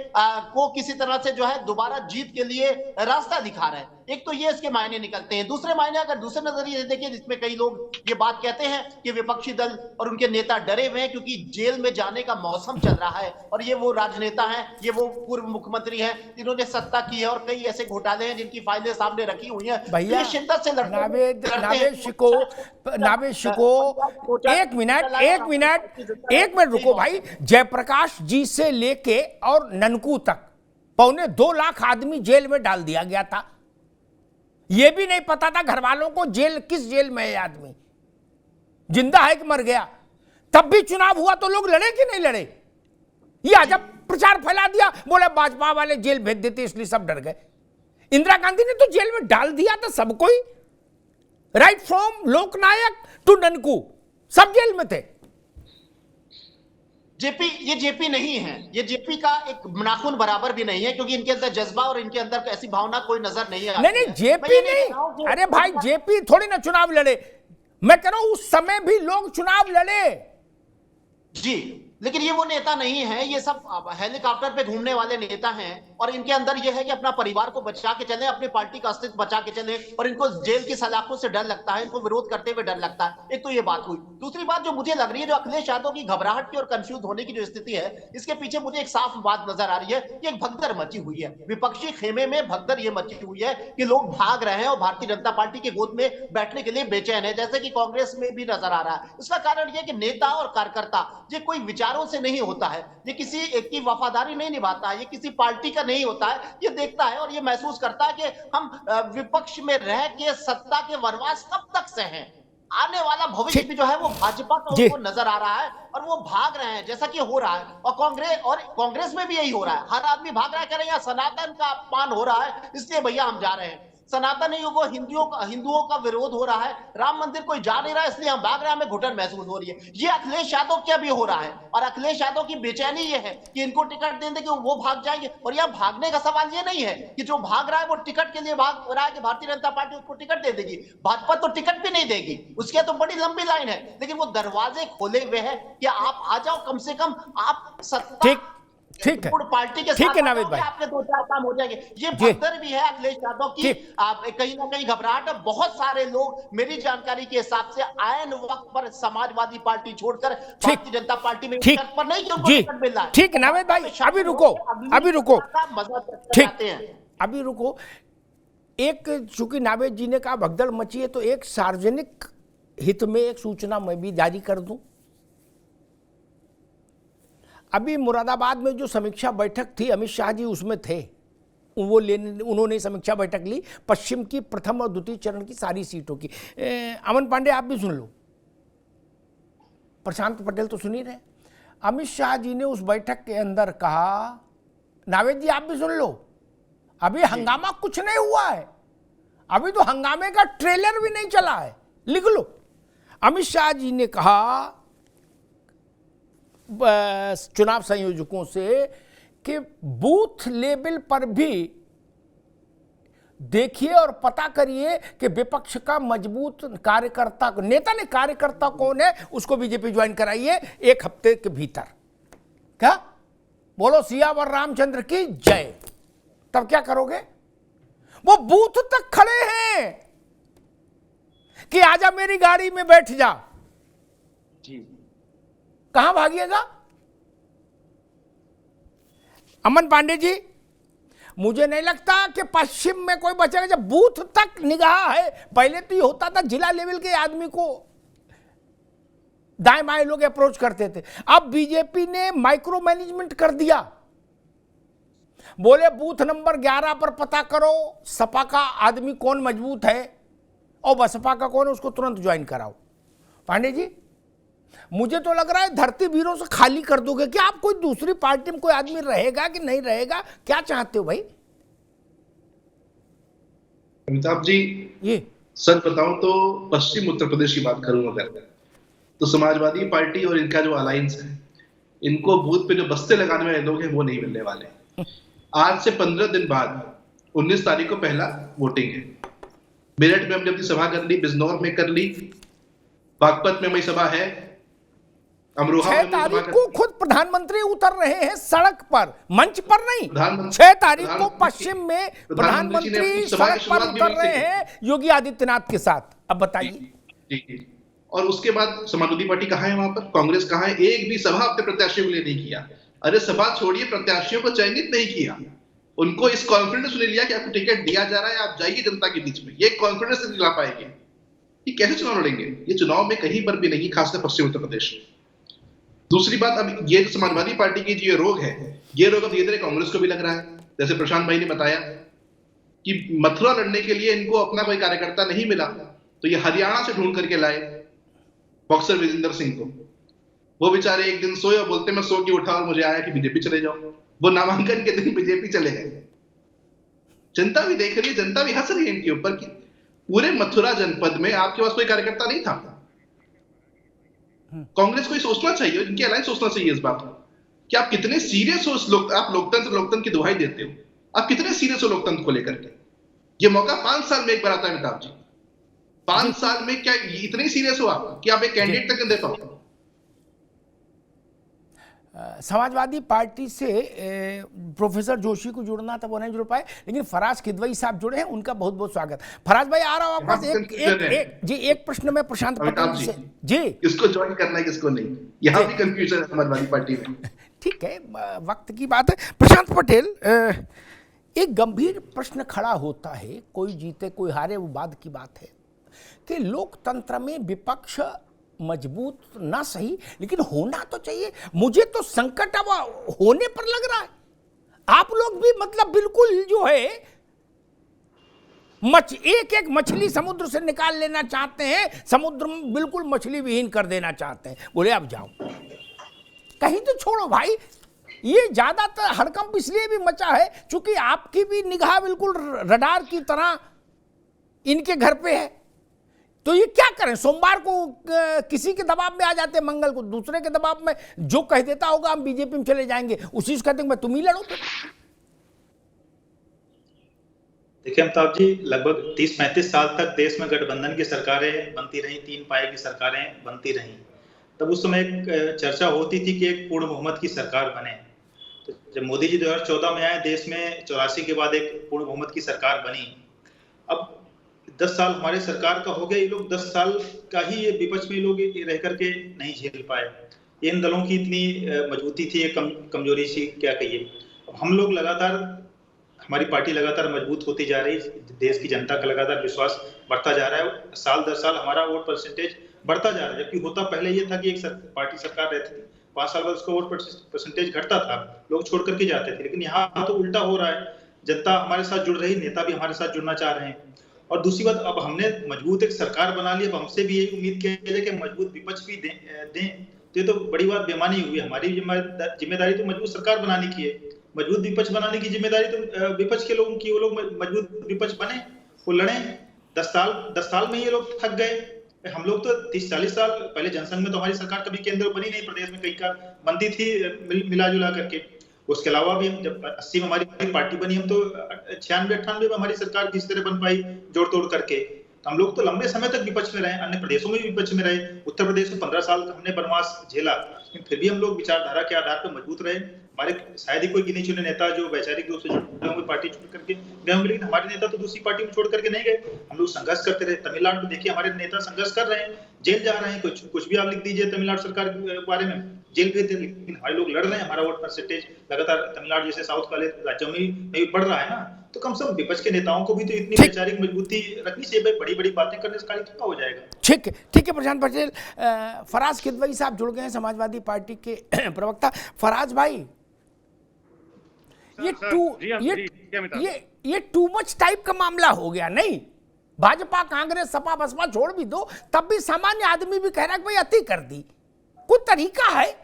को किसी तरह से जो है दोबारा जीत के लिए रास्ता दिखा रहे हैं। एक तो ये इसके मायने निकलते हैं। दूसरे मायने अगर दूसरे नजरिए से देखिए, जिसमें कई लोग ये बात कहते हैं कि विपक्षी दल और उनके नेता डरे हुए हैं क्योंकि जेल में जाने का मौसम चल रहा है और ये वो राजनेता हैं, ये वो पूर्व मुख्यमंत्री हैं जिन्होंने सत्ता की है और कई ऐसे घोटाले हैं जिनकी फाइलें सामने रखी हुई हैं। भैया ये शिद्दत से लड़ते हैं। नावेश को एक मिनट रुको भाई। जयप्रकाश जी से लेके और ननकू तक 2.25 लाख आदमी जेल में डाल दिया गया था। यह भी नहीं पता था घर वालों को किस जेल में है आदमी, जिंदा है कि मर गया। तब भी चुनाव हुआ तो लोग लड़े कि नहीं लड़े? ये अजब प्रचार फैला दिया, बोले भाजपा वाले जेल भेज देते इसलिए सब डर गए। इंदिरा गांधी ने तो जेल में डाल दिया था सबको ही, right from Loknayak to Nanku, सब जेल में थे। ये जेपी नहीं है, ये जेपी का एक नाखून बराबर भी नहीं है, क्योंकि इनके अंदर जज्बा और इनके अंदर ऐसी भावना कोई नजर नहीं आती। नहीं जेपी नहीं, अरे भाई जेपी थोड़ी ना चुनाव लड़े। मैं कह रहा हूं उस समय भी लोग चुनाव लड़े जी, लेकिन ये वो नेता नहीं है। ये सब हेलीकॉप्टर पे घूमने वाले नेता हैं और इनके अंदर ये है कि अपना परिवार को बचा के चले, अपनी पार्टी का अस्तित्व बचा के चले, और इनको जेल की सलाखों से डर लगता है, इनको विरोध करते हुए डर लगता है। एक तो ये बात हुई। दूसरी बात जो मुझे लग रही है, जो अखिलेश यादव की घबराहट की और कंफ्यूज होने की जो स्थिति है, इसके पीछे मुझे एक साफ बात नजर आ रही है कि एक भगदड़ मची हुई है विपक्षी खेमे में। भगदड़ ये मची हुई है कि लोग भाग रहे हैं और भारतीय जनता पार्टी के गोद में बैठने के लिए बेचैन है, जैसे कि कांग्रेस में भी नजर आ रहा है। इसका कारण यह कि नेता और कार्यकर्ता ये कोई विचारों से नहीं होता है, ये किसी एक की वफादारी नहीं निभाता है, ये किसी पार्टी का नहीं होता है। ये देखता है और ये महसूस करता है कि हम विपक्ष में रह के सत्ता के वनवास कब तक से हैं। आने वाला भविष्य भी जो है वो भाजपा का उनको नजर आ रहा है और वो भाग रहे हैं, जैसा कि हो रहा है। और कांग्रेस में भी यही हो रहा है, हर आदमी भाग रहा है, कह रहे हैं सनातन का अपमान हो रहा है इसलिए भैया हम जा रहे हैं, सनातनियों को हिंदुओं का विरोध हो रहा है, राम मंदिर कोई जा नहीं रहा है इसलिए हम भाग रहे हैं, हमें घुटन महसूस हो रही है। ये अखिलेश यादव क्या भी हो रहा है और अखिलेश यादव की बेचैनी ये है कि इनको टिकट दे देंगे वो भाग जाएंगे। और यह भागने का सवाल ये नहीं है कि जो भाग रहा है वो टिकट के लिए भाग रहा है कि भारतीय जनता पार्टी उसको टिकट दे देगी। भाजपा तो टिकट भी नहीं देगी, उसके तो बड़ी लंबी लाइन है, लेकिन वो दरवाजे खोले हुए हैं कि आप आ जाओ, कम से कम आप सत्ता ठीक है, पार्टी के ठीक है नावेद भाई, आपके 2-4 काम हो जाएंगे। ये भगदड़ भी है अखिलेश यादव की, कहीं ना कहीं घबराहट है। बहुत सारे लोग मेरी जानकारी के हिसाब से आयन वक्त पर समाजवादी पार्टी छोड़कर भारतीय जनता पार्टी में पर नहीं टिकट मिल रहा है। ठीक है नावेद भाई, अभी रुको। एक चूंकि नावेद जी ने कहा भगदड़ मची है, तो एक सार्वजनिक हित में एक सूचना मैं भी जारी कर दूं। अभी मुरादाबाद में जो समीक्षा बैठक थी, अमित शाह जी उसमें थे, उन्होंने समीक्षा बैठक ली पश्चिम की प्रथम और द्वितीय चरण की सारी सीटों की। अमन पांडे आप भी सुन लो, प्रशांत पटेल तो सुन ही रहे। अमित शाह जी ने उस बैठक के अंदर कहा, नावेद जी आप भी सुन लो, अभी हंगामा कुछ नहीं हुआ है, अभी तो हंगामे का ट्रेलर भी नहीं चला है, लिख लो। अमित शाह जी ने कहा चुनाव संयोजकों से कि बूथ लेवल पर भी देखिए और पता करिए कि विपक्ष का मजबूत कार्यकर्ता, नेता ने कार्यकर्ता कौन है, उसको बीजेपी ज्वाइन कराइए 1 हफ्ते के भीतर। क्या बोलो, सियावर रामचंद्र की जय। तब क्या करोगे? वो बूथ तक खड़े हैं कि आजा मेरी गाड़ी में बैठ जा जी। कहां भागिएगा? अमन पांडे जी, मुझे नहीं लगता कि पश्चिम में कोई बचेगा। जब बूथ तक निगाह है, पहले तो ये होता था जिला लेवल के आदमी को दाएं बाएं लोग अप्रोच करते थे, अब बीजेपी ने माइक्रो मैनेजमेंट कर दिया। बोले बूथ नंबर 11 पर पता करो सपा का आदमी कौन मजबूत है और बसपा का कौन है, उसको तुरंत ज्वाइन कराओ। पांडे जी, मुझे तो लग रहा है धरती वीरों से खाली कर दोगे कि आप कोई दूसरी पार्टी में कोई आदमी रहेगा कि नहीं रहेगा, क्या चाहते हो भाई? अमिताभ जी, ये सच बताऊं तो पश्चिम उत्तर प्रदेश की बात करूं अगर, तो समाजवादी पार्टी और इनका जो अलायंस है इनको बूथ पे जो बस्ते लगाने वाले लोग हैं वो नहीं मिलने वाले। आज से 15 दिन बाद 19 तारीख को पहला वोटिंग है। मेरठ में हमने अपनी सभा कर ली, बिजनौर में कर ली, बागपत में हमारी सभा है, अमरोहा 6 तारीख को खुद प्रधानमंत्री उतर रहे हैं सड़क पर, मंच पर नहीं। 6 तारीख को पश्चिम में प्रधानमंत्री सड़क पर उतर रहे हैं योगी आदित्यनाथ के साथ। अब बताइए। और उसके बाद समाजवादी पार्टी कहाँ है, वहां पर कांग्रेस कहाँ है? एक भी सभा अपने प्रत्याशियों के लिए नहीं किया। अरे सभा छोड़िए, प्रत्याशियों को चयनित नहीं किया। उनको इस कॉन्फिडेंस ने लिया कि आपको टिकट दिया जा रहा है, आप जाइए जनता के बीच में। ये कॉन्फिडेंस नहीं ला पाएंगे, ये कैसे चुनाव लड़ेंगे? ये चुनाव में कहीं पर भी नहीं, खासकर पश्चिम उत्तर प्रदेश। दूसरी बात, अब ये समाजवादी पार्टी की जो रोग है, ये रोग अब धीरे धीरे कांग्रेस को भी लग रहा है। जैसे प्रशांत भाई ने बताया कि मथुरा लड़ने के लिए इनको अपना कोई कार्यकर्ता नहीं मिला, तो ये हरियाणा से ढूंढ करके लाए बॉक्सर विजेंद्र सिंह को। वो बेचारे एक दिन सोए और बोलते मैं सो के उठा और मुझे आया कि बीजेपी चले जाओ। वो नामांकन के दिन बीजेपी चले गए। जनता भी देख रही है, जनता भी हंस रही है इनके ऊपर कि पूरे मथुरा जनपद में आपके पास कोई कार्यकर्ता नहीं था। कांग्रेस को सोचना चाहिए, इनकी अलायंस सोचना चाहिए इस बात को कि आप कितने सीरियस हो। आप लोकतंत्र की दुहाई देते हो, आप कितने सीरियस हो लोकतंत्र को लेकर के। ये मौका 5 साल में एक बार आता है अमिताभ जी। 5 साल में क्या इतने सीरियस हो आप कि आप एक कैंडिडेट तक दे पाओ? समाजवादी पार्टी से प्रोफेसर जोशी को जुड़ना था, वो नहीं जुड़ पाए, लेकिन फराज किदवई साहब जुड़े हैं, उनका बहुत बहुत स्वागत। फराज भाई आ रहा हूं आपके पास। एक प्रश्न में प्रशांत पटेल से जी, किसको ज्वाइन करना है किसको नहीं, यहाँ भी कंफ्यूजन है समाजवादी पार्टी में। ठीक है, वक्त की बात है। प्रशांत पटेल, एक गंभीर प्रश्न खड़ा होता है, कोई जीते कोई हारे वो बाद की बात है, कि लोकतंत्र में विपक्ष मजबूत ना सही लेकिन होना तो चाहिए। मुझे तो संकट अब होने पर लग रहा है। आप लोग भी मतलब बिल्कुल जो है एक एक मछली समुद्र से निकाल लेना चाहते हैं, समुद्र में बिल्कुल मछली विहीन कर देना चाहते हैं। बोले अब जाओ कहीं तो छोड़ो भाई। ये ज्यादातर हड़कंप इसलिए भी मचा है क्योंकि आपकी भी निगाह बिल्कुल रडार की तरह इनके घर पे है। तो ये क्या करें, सोमवार को किसी के दबाव में आ जाते हैं, मंगल को दूसरे के दबाव में, जो कह देता होगा हम बीजेपी में चले जाएंगे, उसी से कहते हैं मैं तुम ही लड़ो। देखिए अमिताभ जी, लगभग 30-35 साल तक देश में गठबंधन की सरकारें बनती रही, 3 पाए की सरकारें बनती रही। तब उस समय एक चर्चा होती थी कि एक पूर्ण बहुमत की सरकार बने। तो जब मोदी जी 2014 में आए, देश में 84 के बाद एक पूर्ण बहुमत की सरकार बनी। अब 10 साल हमारे सरकार का हो गया, ये लोग 10 साल का ही ये विपक्ष में लोग रह करके नहीं झेल पाए। इन दलों की इतनी मजबूती थी, कमजोरी सी क्या कहिए। हम लोग लगातार, हमारी पार्टी लगातार मजबूत होती जा रही, देश की जनता का लगातार विश्वास बढ़ता जा रहा है। साल दर साल हमारा वोट परसेंटेज बढ़ता जा रहा है, जबकि होता पहले ये था कि एक पार्टी सरकार रहती थी, 5 साल बाद उसका वोट परसेंटेज घटता था, लोग छोड़ करके जाते थे। लेकिन यहाँ तो उल्टा हो रहा है, जनता हमारे साथ जुड़ रही, नेता भी हमारे साथ जुड़ना चाह रहे हैं। और दूसरी बात, अब हमने मजबूत एक सरकार बना ली, अब हमसे भी यही उम्मीद किया जाए कि मजबूत विपक्ष भी दें। तो ये तो बड़ी बात बेमानी हुई। हमारी जिम्मेदारी तो मजबूत सरकार बनाने की है, मजबूत विपक्ष बनाने की जिम्मेदारी तो विपक्ष के लोगों की। वो लोग मजबूत विपक्ष बने, वो लड़े। 10 साल में ये लोग थक गए। हम लोग तो 30-40 साल पहले, जनसंघ में तो हमारी सरकार कभी केंद्र बनी नहीं, प्रदेश में कई का बनती थी मिला जुला करके। उसके अलावा भी हम जब 80 में हमारी पार्टी बनी, हम तो 96-98 में हमारी सरकार किस तरह बन पाई जोड़ तोड़ करके। तो हम लोग तो लंबे समय तक विपक्ष में रहे, अन्य प्रदेशों में भी विपक्ष में रहे। उत्तर प्रदेश में 15 साल हमने वनवास झेला, लेकिन फिर भी हम लोग विचारधारा के आधार पर मजबूत रहे। हमारे शायद ही कोई गिने चुने नेता जो वैचारिक रूप से जुड़े होंगे पार्टी छोड़ करके गए होंगे, लेकिन हमारे नेता तो दूसरी पार्टी में छोड़ करके नहीं गए। हम लोग संघर्ष करते रहे। तमिलनाडु में देखिए, हमारे नेता संघर्ष कर रहे हैं, जेल जा रहे हैं। कुछ भी आप लिख दीजिए तमिलनाडु सरकार के बारे में, जेल भेज दे, लेकिन हमारे लोग लड़ रहे हैं। हमारा वोट परसेंटेज लगातार तमिलनाडु जैसे साउथ वाले राज्यों में भी बढ़ रहा है ना। तो कम से कम विपक्ष के नेताओं को भी तो इतनी वैचारिक मजबूती रखनी चाहिए। बड़ी बड़ी बातें करने से कार्य थोड़ा हो जाएगा। ठीक है प्रशांत पटेल। फराज किदवई साहब जुड़ गए हैं, समाजवादी पार्टी के प्रवक्ता। फराज भाई, ये टू मच टाइप का मामला हो गया नहीं? भाजपा, कांग्रेस, सपा, बसपा छोड़ भी दो, तब भी सामान्य आदमी भी कह रहा है कि भाई अति कर दी। कुछ तरीका है।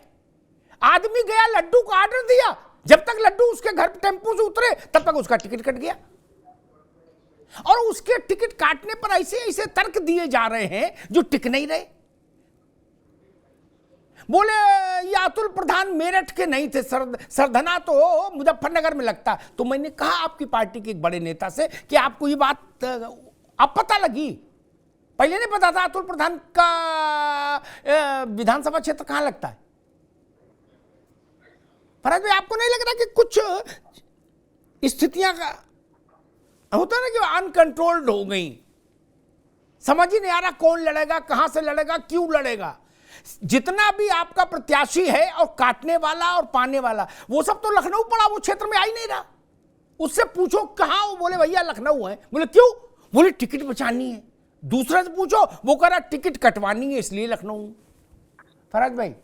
आदमी गया, लड्डू को ऑर्डर दिया, जब तक लड्डू उसके घर टेम्पो से उतरे तब तक उसका टिकट कट गया। और उसके टिकट काटने पर ऐसे ऐसे तर्क दिए जा रहे हैं जो टिक नहीं रहे। बोले ये अतुल प्रधान मेरठ के नहीं थे, सरधना तो मुजफ्फरनगर में लगता। तो मैंने कहा आपकी पार्टी के एक बड़े नेता से कि आपको ये बात अब पता लगी, पहले नहीं पता था अतुल प्रधान का विधानसभा क्षेत्र कहां लगता है। फराज भाई, आपको नहीं लग रहा कि कुछ स्थितियां का होता है ना कि अनकंट्रोल्ड हो गई, समझ ही नहीं आ रहा कौन लड़ेगा, कहां से लड़ेगा, क्यों लड़ेगा। जितना भी आपका प्रत्याशी है और काटने वाला और पाने वाला, वो सब तो लखनऊ पड़ा, वो क्षेत्र में आ ही नहीं रहा। उससे पूछो कहां, वो बोले भैया लखनऊ है। बोले क्यों? बोले टिकट बचानी है। दूसरे से पूछो, वो कह रहा टिकट कटवानी है इसलिए लखनऊ। फराज भाई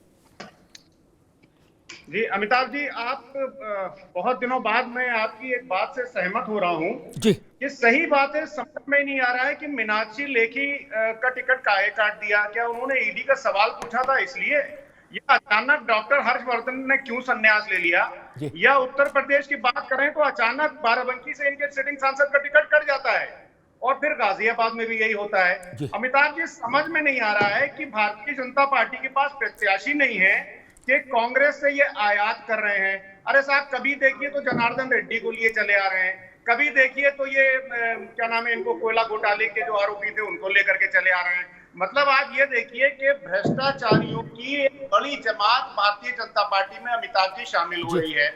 जी, अमिताभ जी, आप बहुत दिनों बाद मैं आपकी एक बात से सहमत हो रहा हूं जी। कि सही बात है, समझ में नहीं आ रहा है कि मीनाक्षी लेखी का टिकट काहे काट दिया। क्या उन्होंने ईडी का सवाल पूछा था इसलिए, या अचानक डॉक्टर हर्षवर्धन ने क्यों संन्यास ले लिया, या उत्तर प्रदेश की बात करें तो अचानक बाराबंकी से इनके सिटिंग सांसद का टिकट कट जाता है, और फिर गाजियाबाद में भी यही होता है। अमिताभ जी, समझ में नहीं आ रहा है कि भारतीय जनता पार्टी के पास प्रत्याशी नहीं है कि कांग्रेस से ये आयात कर रहे हैं। अरे साहब, कभी देखिए तो जनार्दन रेड्डी को लिए चले आ रहे हैं, कभी देखिए तो ये क्या नाम है, इनको कोयला घोटाले के जो आरोपी थे उनको लेकर के चले आ रहे हैं। मतलब आप ये देखिए कि भ्रष्टाचारियों की एक बड़ी जमात भारतीय जनता पार्टी में अमिताभ जी शामिल हो रही है।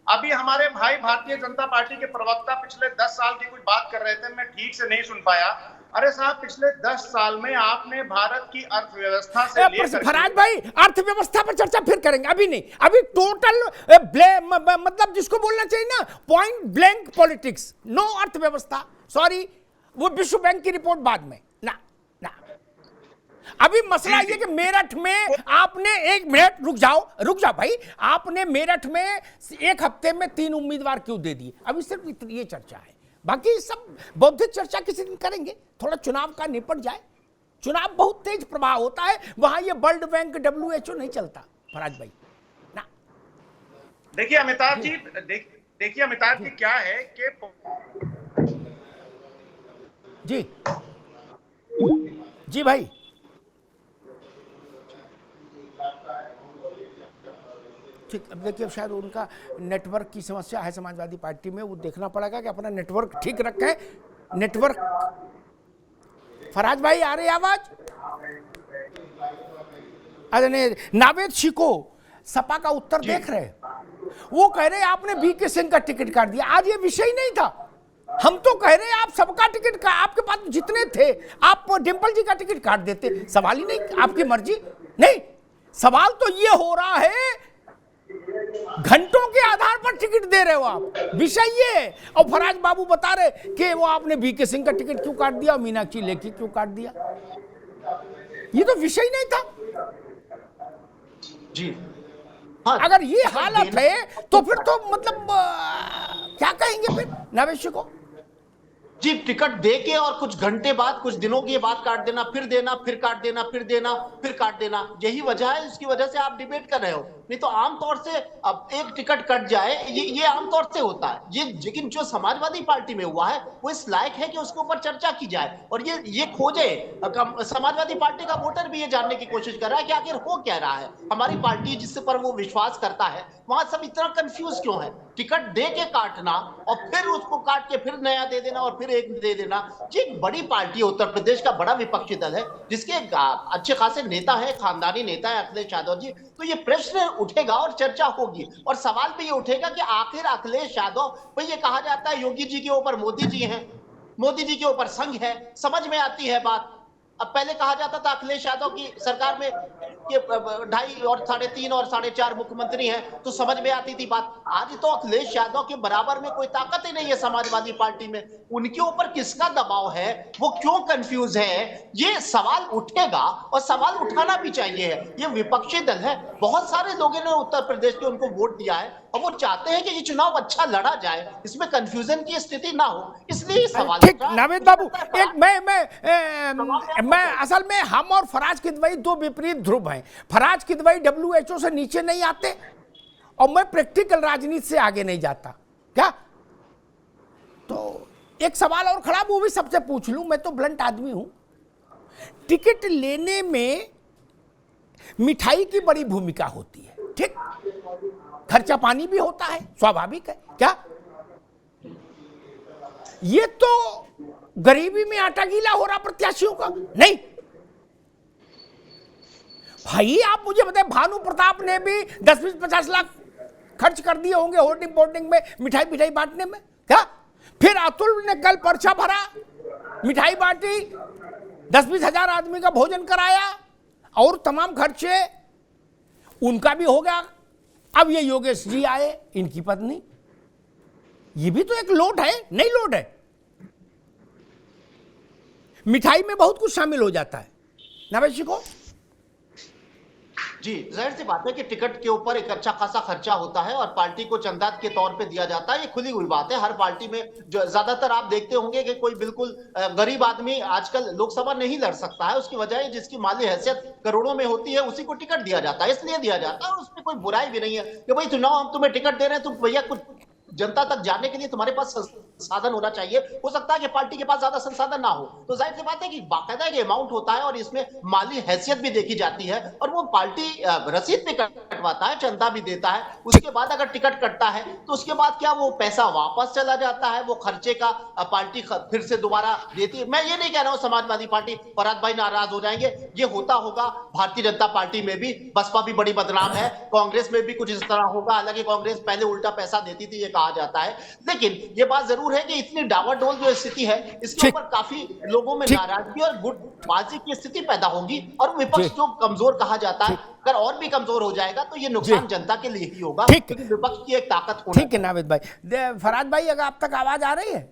अभी हमारे भाई भारतीय जनता पार्टी के प्रवक्ता पिछले 10 साल की कुछ बात कर रहे थे, मैं ठीक से नहीं सुन पाया। अरे साहब, पिछले 10 साल में आपने भारत की अर्थव्यवस्था से लेकर, फराज भाई अर्थव्यवस्था पर चर्चा फिर करेंगे, अभी नहीं। अभी टोटल मतलब जिसको बोलना चाहिए ना, पॉइंट ब्लैंक पॉलिटिक्स, नो अर्थव्यवस्था। सॉरी, वो विश्व बैंक की रिपोर्ट बाद में ना। अभी मसला ये कि मेरठ में आपने, एक मिनट रुक जाओ भाई, आपने मेरठ में एक हफ्ते में 3 उम्मीदवार क्यों दे दिए? अभी सिर्फ ये चर्चा है, बाकी सब बौद्धिक चर्चा किसी दिन करेंगे। थोड़ा चुनाव का निपट जाए, चुनाव बहुत तेज प्रवाह होता है, वहां ये वर्ल्ड बैंक WHO नहीं चलता। फराज भाई ना, देखिए अमिताभ जी, देखिए अमिताभ जी, क्या है कि जी भाई, ठीक। अब देखिए, अब शायद उनका नेटवर्क की समस्या है समाजवादी पार्टी में, वो देखना पड़ेगा कि अपना नेटवर्क ठीक रखें। नेटवर्क, फराज भाई आ रही आवाज? अरे नहीं, नावेद शिको सपा का उत्तर देख रहे, वो कह रहे आपने VK सिंह का टिकट काट दिया। आज ये विषय नहीं था, हम तो कह रहे आप सबका टिकट का, आपके पास जितने थे आप डिंपल जी का टिकट काट देते, सवाल ही नहीं, आपकी मर्जी नहीं। सवाल तो ये हो रहा है घंटों के आधार पर टिकट दे रहे हो आप, विषय ये है। और फराज बाबू बता रहे कि वो आपने VK सिंह का टिकट क्यों काट दिया, मीनाक्षी लेखी क्यों काट दिया। ये तो विषय नहीं था जी। हाँ, अगर ये हालत है तो फिर तो मतलब क्या कहेंगे फिर नवेश को? जी, टिकट देके और कुछ घंटे बाद, कुछ दिनों की बात काट देना, फिर देना, फिर काट देना, फिर देना, फिर काट देना, यही वजह है जिसकी वजह से आप डिबेट कर रहे हो। नहीं तो आमतौर से अब एक टिकट कट जाए, ये आमतौर से होता है ये, लेकिन जो समाजवादी पार्टी में हुआ है वो इस लायक है कि उसके ऊपर चर्चा की जाए और ये खोजे। समाजवादी पार्टी का वोटर भी ये जानने की कोशिश कर रहा है कि आखिर हो क्या रहा है। हमारी पार्टी जिस पर वो विश्वास करता है, वहां सब इतना कंफ्यूज क्यों है? टिकट दे के काटना और फिर उसको काट के फिर नया दे देना और फिर एक दे देना। ये एक बड़ी पार्टी है, उत्तर प्रदेश का बड़ा विपक्षी दल है, जिसके अच्छे खासे नेता है, खानदानी नेता है अखिलेश यादव जी। तो ये प्रश्न उठेगा और चर्चा होगी, और सवाल भी ये उठेगा कि आखिर अखिलेश यादव, भाई ये कहा जाता है योगी जी के ऊपर मोदी जी हैं, मोदी जी के ऊपर संघ है, समझ में आती है बात। अब पहले कहा जाता था अखिलेश यादव की सरकार में ये 2.5 और 3.5 और 4.5 मुख्यमंत्री हैं, तो समझ में आती थी बात। आज तो अखिलेश यादव के बराबर में कोई ताकत ही नहीं है समाजवादी पार्टी में, उनके ऊपर किसका दबाव है, वो क्यों कंफ्यूज है, ये सवाल उठेगा और सवाल उठाना भी चाहिए। ये विपक्षी दल है, बहुत सारे लोगों ने उत्तर प्रदेश के उनको वोट दिया है और वो चाहते हैं कि ये चुनाव अच्छा लड़ा जाए, इसमें कंफ्यूजन की स्थिति ना हो, इसलिए सवाल। ठीक नावेद बाबू, एक मैं असल में हम और फराज किदवई दो विपरीत ध्रुव हैं। फराज किदवई WHO से नीचे नहीं आते और मैं प्रैक्टिकल राजनीति से आगे नहीं जाता। क्या तो एक सवाल और खड़ा, वो भी सबसे पूछ लूं, मैं तो ब्लंट आदमी हूं। टिकट लेने में मिठाई की बड़ी भूमिका होती है, ठीक, खर्चा पानी भी होता है, स्वाभाविक है क्या? ये तो गरीबी में आटा गीला हो रहा प्रत्याशियों का नहीं। भाई आप मुझे बताएं, भानु प्रताप ने भी 10-20-50 लाख खर्च कर दिए होंगे होर्डिंग बोर्डिंग में, मिठाई बांटने में क्या? फिर अतुल ने कल पर्चा भरा, मिठाई बांटी, 10-20 हजार आदमी का भोजन कराया और तमाम खर्चे उनका भी हो गया। अब ये योगेश जी आए, इनकी पत्नी, ये भी तो एक लोड है, नहीं लोड है? मिठाई में बहुत कुछ शामिल हो जाता है ना भाई शिको? जी, जाहिर सी बात है कि टिकट के ऊपर एक अच्छा खासा खर्चा होता है और पार्टी को चंदा के तौर पे दिया जाता है। ये खुली हुई बात है, हर पार्टी में जो ज्यादातर आप देखते होंगे कि कोई बिल्कुल गरीब आदमी आजकल लोकसभा नहीं लड़ सकता है। उसकी वजह जिसकी माली हैसियत करोड़ों में होती है उसी को टिकट दिया जाता है, इसलिए दिया जाता है। और उसमें कोई बुराई भी नहीं है कि भाई चुनाव हम तुम्हें टिकट दे रहे हैं, तुम भैया कुछ जनता तक जाने के लिए तुम्हारे पास संसाधन होना चाहिए। हो सकता है कि पार्टी के पास ज्यादा संसाधन ना हो, तो जाहिर सी बात है कि बाकायदा एक अमाउंट होता है और इसमें माली हैसियत भी देखी जाती है और वो पार्टी रसीद भी कटवाता है, चंदा भी देता है। उसके बाद अगर टिकट कटता है तो उसके बाद क्या वो पैसा वापस चला जाता है, वो खर्चे का पार्टी फिर से दोबारा देती है। मैं ये नहीं कह रहा हूं समाजवादी पार्टी, फरहाद भाई नाराज हो जाएंगे, ये होता होगा भारतीय जनता पार्टी में भी। बसपा भी बड़ी बदनाम है, कांग्रेस में भी कुछ इस तरह होगा। हालांकि कांग्रेस पहले उल्टा पैसा देती थी ये कहा जाता है, लेकिन ये बात जरूर है कि इतनी डावाडोल जो स्थिति है इसके ऊपर काफी लोगों में नाराजगी और गुटबाजी की स्थिति पैदा होगी और विपक्ष जो कमजोर कहा जाता है अगर और भी कमजोर हो जाएगा तो ये नुकसान जनता के लिए ही होगा, क्योंकि विपक्ष की एक ताकत होना। ठीक है नावेद भाई। फरहाद भाई अगर आप तक आवाज आ रही है?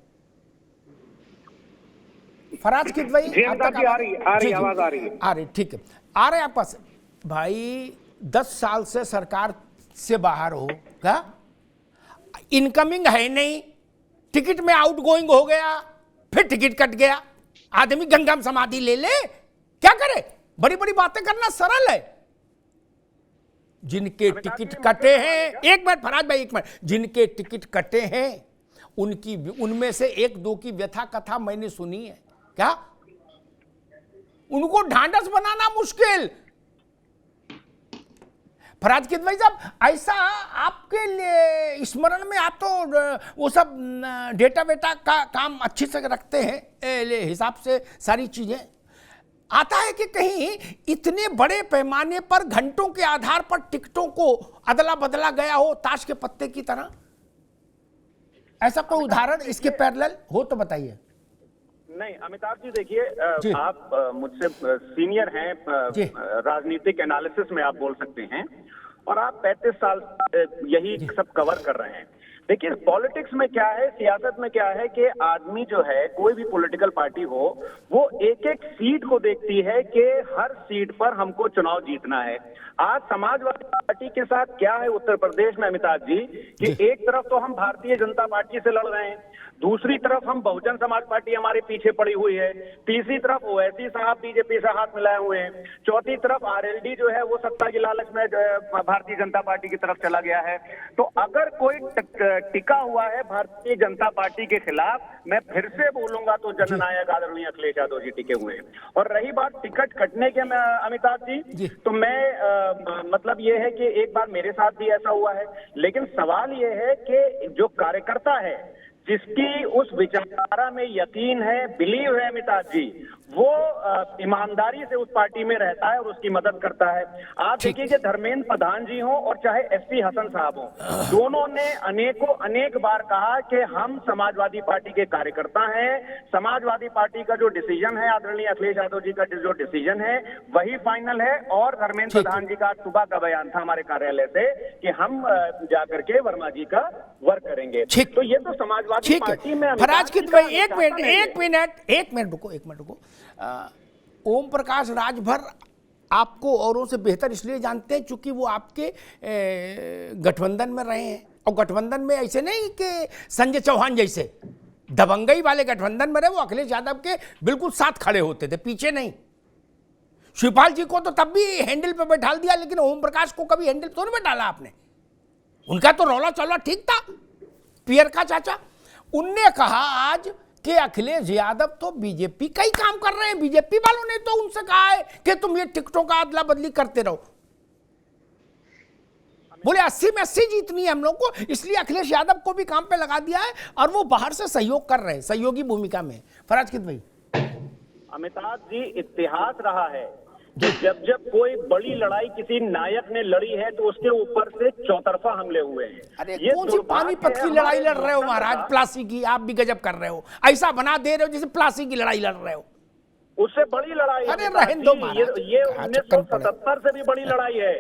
फरहाद कित भाई आ रही आवाज आ रही है? आ रही, ठीक है, आ रहे हैं आप पास। भाई 10 साल से सरकार से बाहर हो, क्या इनकमिंग है नहीं, टिकट में आउट गोइंग हो गया, फिर टिकट कट गया, आदमी गंगा में समाधि ले ले, क्या करे? बड़ी बड़ी बातें करना सरल है। जिनके टिकट कटे हैं, एक मिनट फरहाद भाई, एक मिनट, जिनके टिकट कटे हैं उनकी, उनमें से 1-2 की व्यथा कथा मैंने सुनी है, क्या उनको ढांढस बनाना मुश्किल। फरहाद कित भाई साहब, ऐसा आपके स्मरण में, आप तो वो सब डेटा वेटा का काम अच्छे से रखते हैं, हिसाब से सारी चीजें, आता है कि कहीं इतने बड़े पैमाने पर घंटों के आधार पर टिकटों को अदला बदला गया हो ताश के पत्ते की तरह? ऐसा कोई उदाहरण इसके पैरेलल हो तो बताइए। नहीं अमिताभ जी, देखिए आप मुझसे सीनियर हैं, राजनीतिक एनालिसिस में आप बोल सकते हैं और आप 35 साल यही सब कवर कर रहे हैं। देखिए पॉलिटिक्स में क्या है, सियासत में क्या है कि आदमी जो है, कोई भी पॉलिटिकल पार्टी हो, वो एक एक सीट को देखती है कि हर सीट पर हमको चुनाव जीतना है। आज समाजवादी पार्टी के साथ क्या है उत्तर प्रदेश में अमिताभ जी, कि एक तरफ तो हम भारतीय जनता पार्टी से लड़ रहे हैं, दूसरी तरफ हम बहुजन समाज पार्टी हमारे पीछे पड़ी हुई है, तीसरी तरफ ओवैसी साहब बीजेपी से हाथ मिलाए हुए हैं, चौथी तरफ आरएलडी जो है वो सत्ता की लालच में भारतीय जनता पार्टी की तरफ चला गया है। तो अगर कोई टिका हुआ है भारतीय जनता पार्टी के खिलाफ, मैं फिर से बोलूंगा तो जननायक आदरणीय अखिलेश यादव जी टिके हुए हैं। और रही बात टिकट कटने के अमिताभ जी, तो मैं मतलब ये है कि एक बार मेरे साथ भी ऐसा हुआ है, लेकिन सवाल ये है कि जो कार्यकर्ता है, जिसकी उस विचारधारा में यकीन है, बिलीव है अमिताभ जी, वो ईमानदारी से उस पार्टी में रहता है और उसकी मदद करता है। आप देखिए कि धर्मेंद्र प्रधान जी हो और चाहे एसपी हसन साहब हो, दोनों ने अनेक बार कहा कि हम समाजवादी पार्टी के कार्यकर्ता हैं, समाजवादी पार्टी का जो डिसीजन है, आदरणीय अखिलेश यादव जी का जो डिसीजन है वही फाइनल है। और धर्मेंद्र प्रधान जी का सुबह का बयान था हमारे कार्यालय से कि हम जाकर के वर्मा जी का वर्क करेंगे। तो ये तो समाजवादी पार्टी में फरहाद कित भाई, एक मिनट रुको। ओम प्रकाश राजभर आपको औरों से बेहतर इसलिए जानते हैं चूंकि वो आपके गठबंधन में रहे हैं, और गठबंधन में ऐसे नहीं कि संजय चौहान जैसे दबंगई वाले गठबंधन में रहे, वो अखिलेश यादव के बिल्कुल साथ खड़े होते थे, पीछे नहीं। शिवपाल जी को तो तब भी हैंडल पे बैठा दिया, लेकिन ओम प्रकाश को कभी हैंडल तो नहीं बैठाला आपने। उनका तो रौला चौला ठीक था, पियर का चाचा। उनने कहा आज कि अखिलेश यादव तो बीजेपी का ही काम कर रहे हैं। बीजेपी वालों ने तो उनसे कहा है कि तुम ये टिकटों का अदला बदली करते रहो। बोले 80 में 80 जीतनी है हम लोग को, इसलिए अखिलेश यादव को भी काम पे लगा दिया है और वो बाहर से सहयोग कर रहे हैं, सहयोगी भूमिका में। फराज किद भाई, अमिताभ जी, इतिहास रहा है कि जब जब कोई बड़ी लड़ाई किसी नायक ने लड़ी है तो उसके ऊपर से चौतरफा हमले हुए हैं। अरे कौन सी पानीपत की लड़ाई लड़ रहे हो महाराज, प्लासी की? आप भी गजब कर रहे हो, ऐसा बना दे रहे हो जैसे प्लासी की लड़ाई लड़ रहे हो। उससे बड़ी लड़ाई, अरे रहने दो महाराज, ये 1977 से भी बड़ी लड़ाई है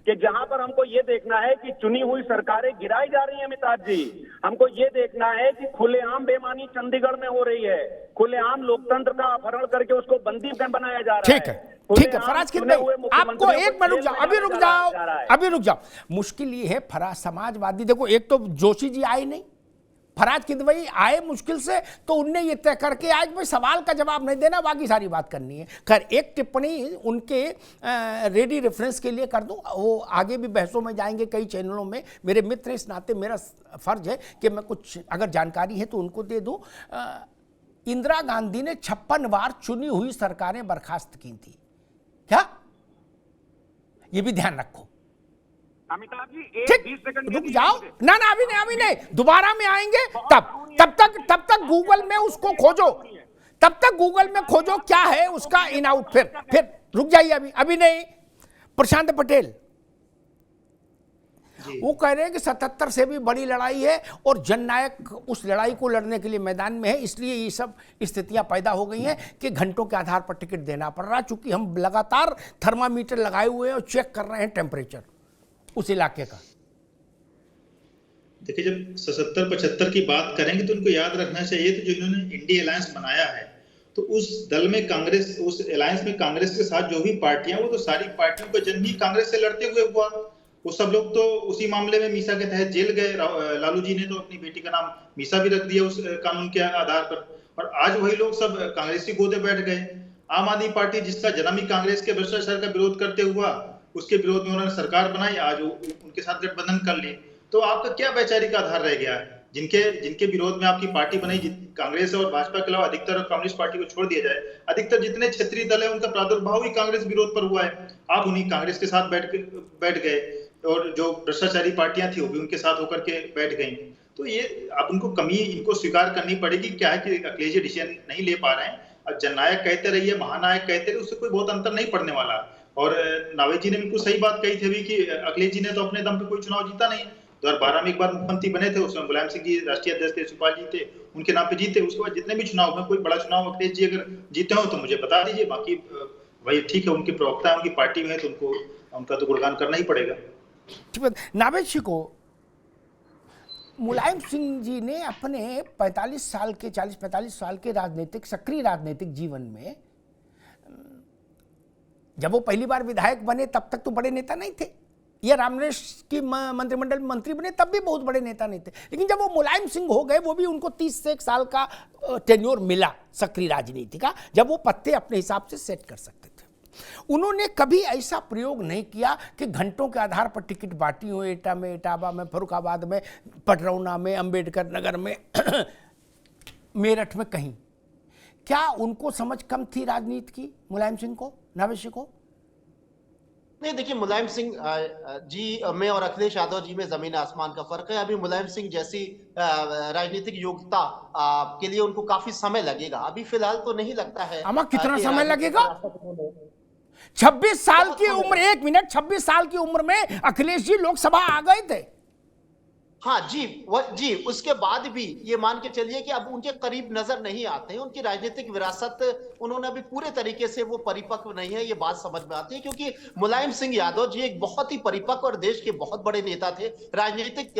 कि जहां पर हमको ये देखना है कि चुनी हुई सरकारें गिराई जा रही हैं। अमिताभ जी, हमको ये देखना है कि खुलेआम बेईमानी चंडीगढ़ में हो रही है, खुलेआम लोकतंत्र का अपहरण करके उसको बंदी बनाया जा रहा है। ठीक है फराज किद भाई, आपको एक मिनट रुक जाओ, अभी रुक जाओ। मुश्किल ये है फराज, समाजवादी देखो, एक तो जोशी जी आए नहीं, फराज किद भाई आए मुश्किल से, तो उनने ये तय करके आज भाई सवाल का जवाब नहीं देना, बाकी सारी बात करनी है। खैर एक टिप्पणी उनके रेडी रेफरेंस के लिए कर दूं, वो आगे भी बहसों में जाएंगे कई चैनलों में, मेरे मित्र इस नाते मेरा फर्ज है कि मैं कुछ अगर जानकारी है तो उनको दे दूं। इंदिरा गांधी ने 56 बार चुनी हुई सरकारें बर्खास्त की थी, क्या? ये भी ध्यान रखो। अमिताभ जी, ठीक, 20 सेकंड रुक जाओ ना, अभी नहीं, दोबारा में आएंगे तब तक गूगल में उसको खोजो, तब तक गूगल में खोजो क्या है उसका इन आउट। फिर रुक जाइए, अभी नहीं। प्रशांत पटेल वो कह रहे हैं कि 77 से भी बड़ी लड़ाई है और जननायक उस लड़ाई को लड़ने के लिए मैदान में है, इसलिए ये सब स्थितियां पैदा हो गई हैं कि घंटों के आधार पर टिकट देना पड़ रहा, चूंकि हम लगातार थर्मामीटर लगाए हुए हैं और चेक कर रहे हैं टेम्परेचर उस इलाके का। देखिए, जब 77-75 की बात करेंगे तो उनको याद रखना चाहिए तो जो इन्होंने इंडिया अलायंस बनाया है, तो उस दल में कांग्रेस, उस अलायंस में कांग्रेस के साथ जो भी पार्टियां, वो तो सारी पार्टियों का जन्म ही कांग्रेस से लड़ते हुए हुआ। वो सब लोग तो उसी मामले में मीसा के तहत जेल गए। लालू जी ने तो अपनी बेटी का नाम मीसा भी रख दिया उस कानून के आधार पर, और आज वही लोग सब कांग्रेस की गोदे बैठ गए। आम आदमी पार्टी जिसका जन्म ही कांग्रेस के भ्रष्टाचार का विरोध करते हुआ, उसके विरोध में उन्होंने सरकार बनाई, आज उनके साथ गठबंधन कर ली। तो आपका क्या वैचारिक आधार रह गया है? जिनके विरोध में आपकी पार्टी बनाई, कांग्रेस और भाजपा के अलावा अधिकतर, और कम्युनिस्ट पार्टी को छोड़ दिया जाए, अधिकतर जितने क्षेत्रीय दल है उनका प्रादुर्भाव ही कांग्रेस विरोध पर हुआ है। आप उन्हीं कांग्रेस के साथ बैठ गए, और जो भ्रष्टाचारी पार्टियां थी वो भी उनके साथ होकर के बैठ गई। तो ये अब उनको कमी इनको स्वीकार करनी पड़ेगी। क्या है कि अखिलेश जी डिसीजन नहीं ले पा रहे हैं, अब जननायक कहते रहिए, महानायक कहते रहिए, उससे कोई बहुत अंतर नहीं पड़ने वाला। और नावेद जी ने बिल्कुल सही बात कही थी अभी कि अखिलेश जी ने तो अपने दम पे कोई चुनाव जीता नहीं। 2012 में एक बार मुख्यमंत्री बने थे, उसमें मुलायम सिंह जी राष्ट्रीय अध्यक्ष थे, शिवपाल जी थे, उनके नाम पे जीते। उसके बाद जितने भी चुनाव में कोई बड़ा चुनाव अखिलेश जी अगर जीते हो तो मुझे बता दीजिए, बाकी वही ठीक है, उनके प्रवक्ता है, उनकी पार्टी में है, तो उनका तो गुणगान करना ही पड़ेगा। नावेद जी को मुलायम सिंह जी ने अपने 40-45 साल के सक्रिय राजनीतिक जीवन में, जब वो पहली बार विधायक बने तब तक तो बड़े नेता नहीं थे, या रामनेश की मंत्रिमंडल में मंत्री बने तब भी बहुत बड़े नेता नहीं थे, लेकिन जब वो मुलायम सिंह हो गए, वो भी उनको 30 से 1 साल का टेन्योर मिला सक्रिय राजनीति का, जब वो पत्ते अपने हिसाब से सेट कर सकते थे। उन्होंने कभी ऐसा प्रयोग नहीं किया कि घंटों के आधार पर टिकट बांटी हो, एटा में, इटावा में, फर्रुखाबाद में, पटरौना में, अंबेडकर नगर में, मेरठ में, कहीं। क्या उनको समझ कम थी राजनीति की, मुलायम सिंह को, नावेद जी को? नहीं, देखिए, मुलायम सिंह जी में और अखिलेश यादव जी में जमीन आसमान का फर्क है। अभी मुलायम सिंह जैसी राजनीतिक योग्यता के लिए उनको काफी समय लगेगा। अभी फिलहाल तो नहीं लगता है। अमा कितना समय लगेगा? 26 साल की उम्र, 1 मिनट, 26 साल की उम्र में अखिलेश जी लोकसभा आ गए थे। हाँ जी, उसके बाद भी ये मान के चलिए कि अब उनके करीब नजर नहीं आते हैं। उनकी राजनीतिक विरासत उन्होंने अभी पूरे तरीके से वो परिपक्व नहीं है, ये बात समझ में आती है, क्योंकि मुलायम सिंह यादव जी एक बहुत ही परिपक्व और देश के बहुत बड़े नेता थे। राजनीतिक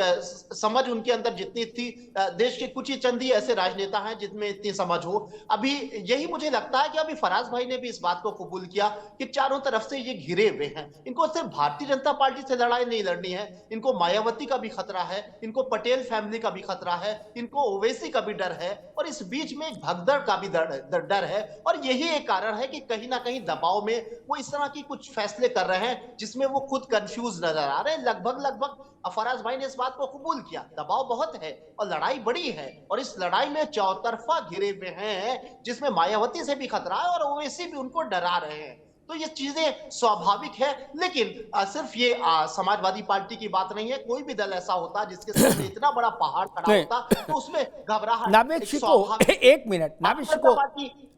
समझ उनके अंदर जितनी थी, देश के कुछ ही चंद ही ऐसे राजनेता हैं जिनमें इतनी समझ हो। अभी यही मुझे लगता है कि अभी फराज भाई ने भी इस बात को कबूल किया कि चारों तरफ से ये घिरे हुए हैं। इनको सिर्फ भारतीय जनता पार्टी से लड़ाई नहीं लड़नी है, इनको मायावती का भी खतरा है, इनको पटेल फैमिली का भी खतरा है, इनको ओवैसी का भी डर है, और इस बीच में भगदड़ का भी डर है। और यही एक कारण है कि कहीं ना कहीं दबाव में वो इस तरह की कुछ फैसले कर रहे हैं जिसमें वो खुद कंफ्यूज नजर आ रहे हैं। लगभग फराज भाई ने इस बात को कबूल किया, दबाव बहुत है और लड़ाई बड़ी है, और इस लड़ाई में चौतरफा घिरे हुए हैं जिसमें मायावती से भी खतरा है और ओवैसी भी उनको डरा रहे हैं। तो ये चीजें स्वाभाविक है, लेकिन सिर्फ ये समाजवादी पार्टी की बात नहीं है। कोई भी दल ऐसा होता जिसके सामने इतना बड़ा पहाड़ खड़ा होता तो उसमें घबराहट। एक मिनट नाबिश को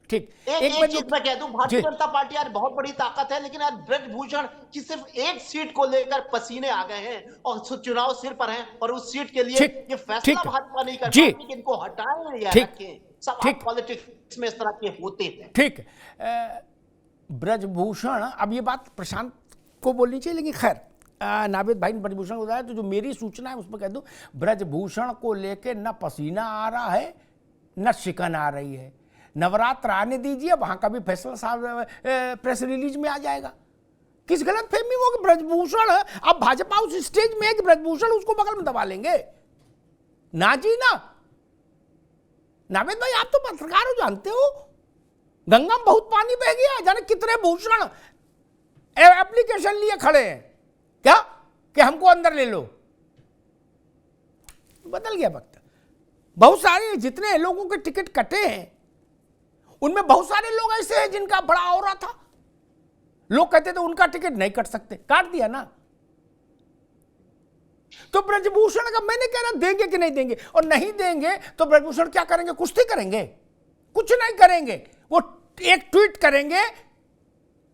ठीक एक चीज मैं कह दूं, भारतीय जनता पार्टी आज बहुत बड़ी ताकत है, लेकिन आज ब्रजभूषण की सिर्फ एक सीट को लेकर पसीने आ गए हैं और चुनाव सिर पर हैं, और उस सीट के लिए ये फैसला भाजपा नहीं कर पाती कि इनको हटाएं या रखें। सब पॉलिटिक्स में इस तरह के होते हैं। ठीक, ब्रजभूषण, अब ये बात प्रशांत को बोलनी चाहिए, लेकिन खैर नावेद भाई ने ब्रजभूषण को बताया, तो जो मेरी सूचना है उसमें कह दूं, ब्रजभूषण को लेके न पसीना आ रहा है न शिकन आ रही है। नवरात्र आने दीजिए, वहां का भी फैसला साहब प्रेस रिलीज में आ जाएगा। किस गलत फहमी हो कि ब्रजभूषण, अब भाजपा उस स्टेज में है कि ब्रजभूषण उसको बगल में दबा लेंगे। ना जी ना, नावेद भाई आप तो पत्रकार हो, जानते हो गंगा में बहुत पानी बह गया, जाने कितने भूषण एप्लीकेशन लिए खड़े हैं क्या कि हमको अंदर ले लो। बदल गया वक्त। बहुत सारे जितने लोगों के टिकट कटे हैं उनमें बहुत सारे लोग ऐसे हैं जिनका बड़ा औरा था। लोग कहते थे उनका टिकट नहीं कट सकते, काट दिया ना। तो ब्रजभूषण का मैंने कह रहा देंगे कि नहीं देंगे, और नहीं देंगे तो ब्रजभूषण क्या करेंगे? कुश्ती करेंगे? कुछ नहीं करेंगे। वो एक ट्वीट करेंगे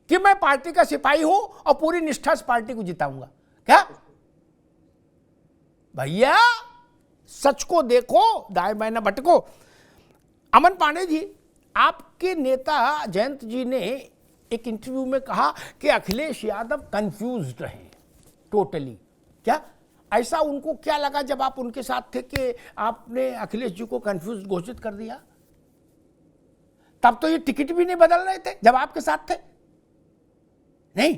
कि मैं पार्टी का सिपाही हूं और पूरी निष्ठा से पार्टी को जिताऊंगा। क्या भैया, सच को देखो, दाएं बाएं न भटको। अमन पांडे जी, आपके नेता जयंत जी ने एक इंटरव्यू में कहा कि अखिलेश यादव कंफ्यूज्ड हैं टोटली। क्या ऐसा उनको क्या लगा जब आप उनके साथ थे कि आपने अखिलेश जी को कंफ्यूज घोषित कर दिया? तब तो ये टिकट भी नहीं बदल रहे थे जब आपके साथ थे, नहीं?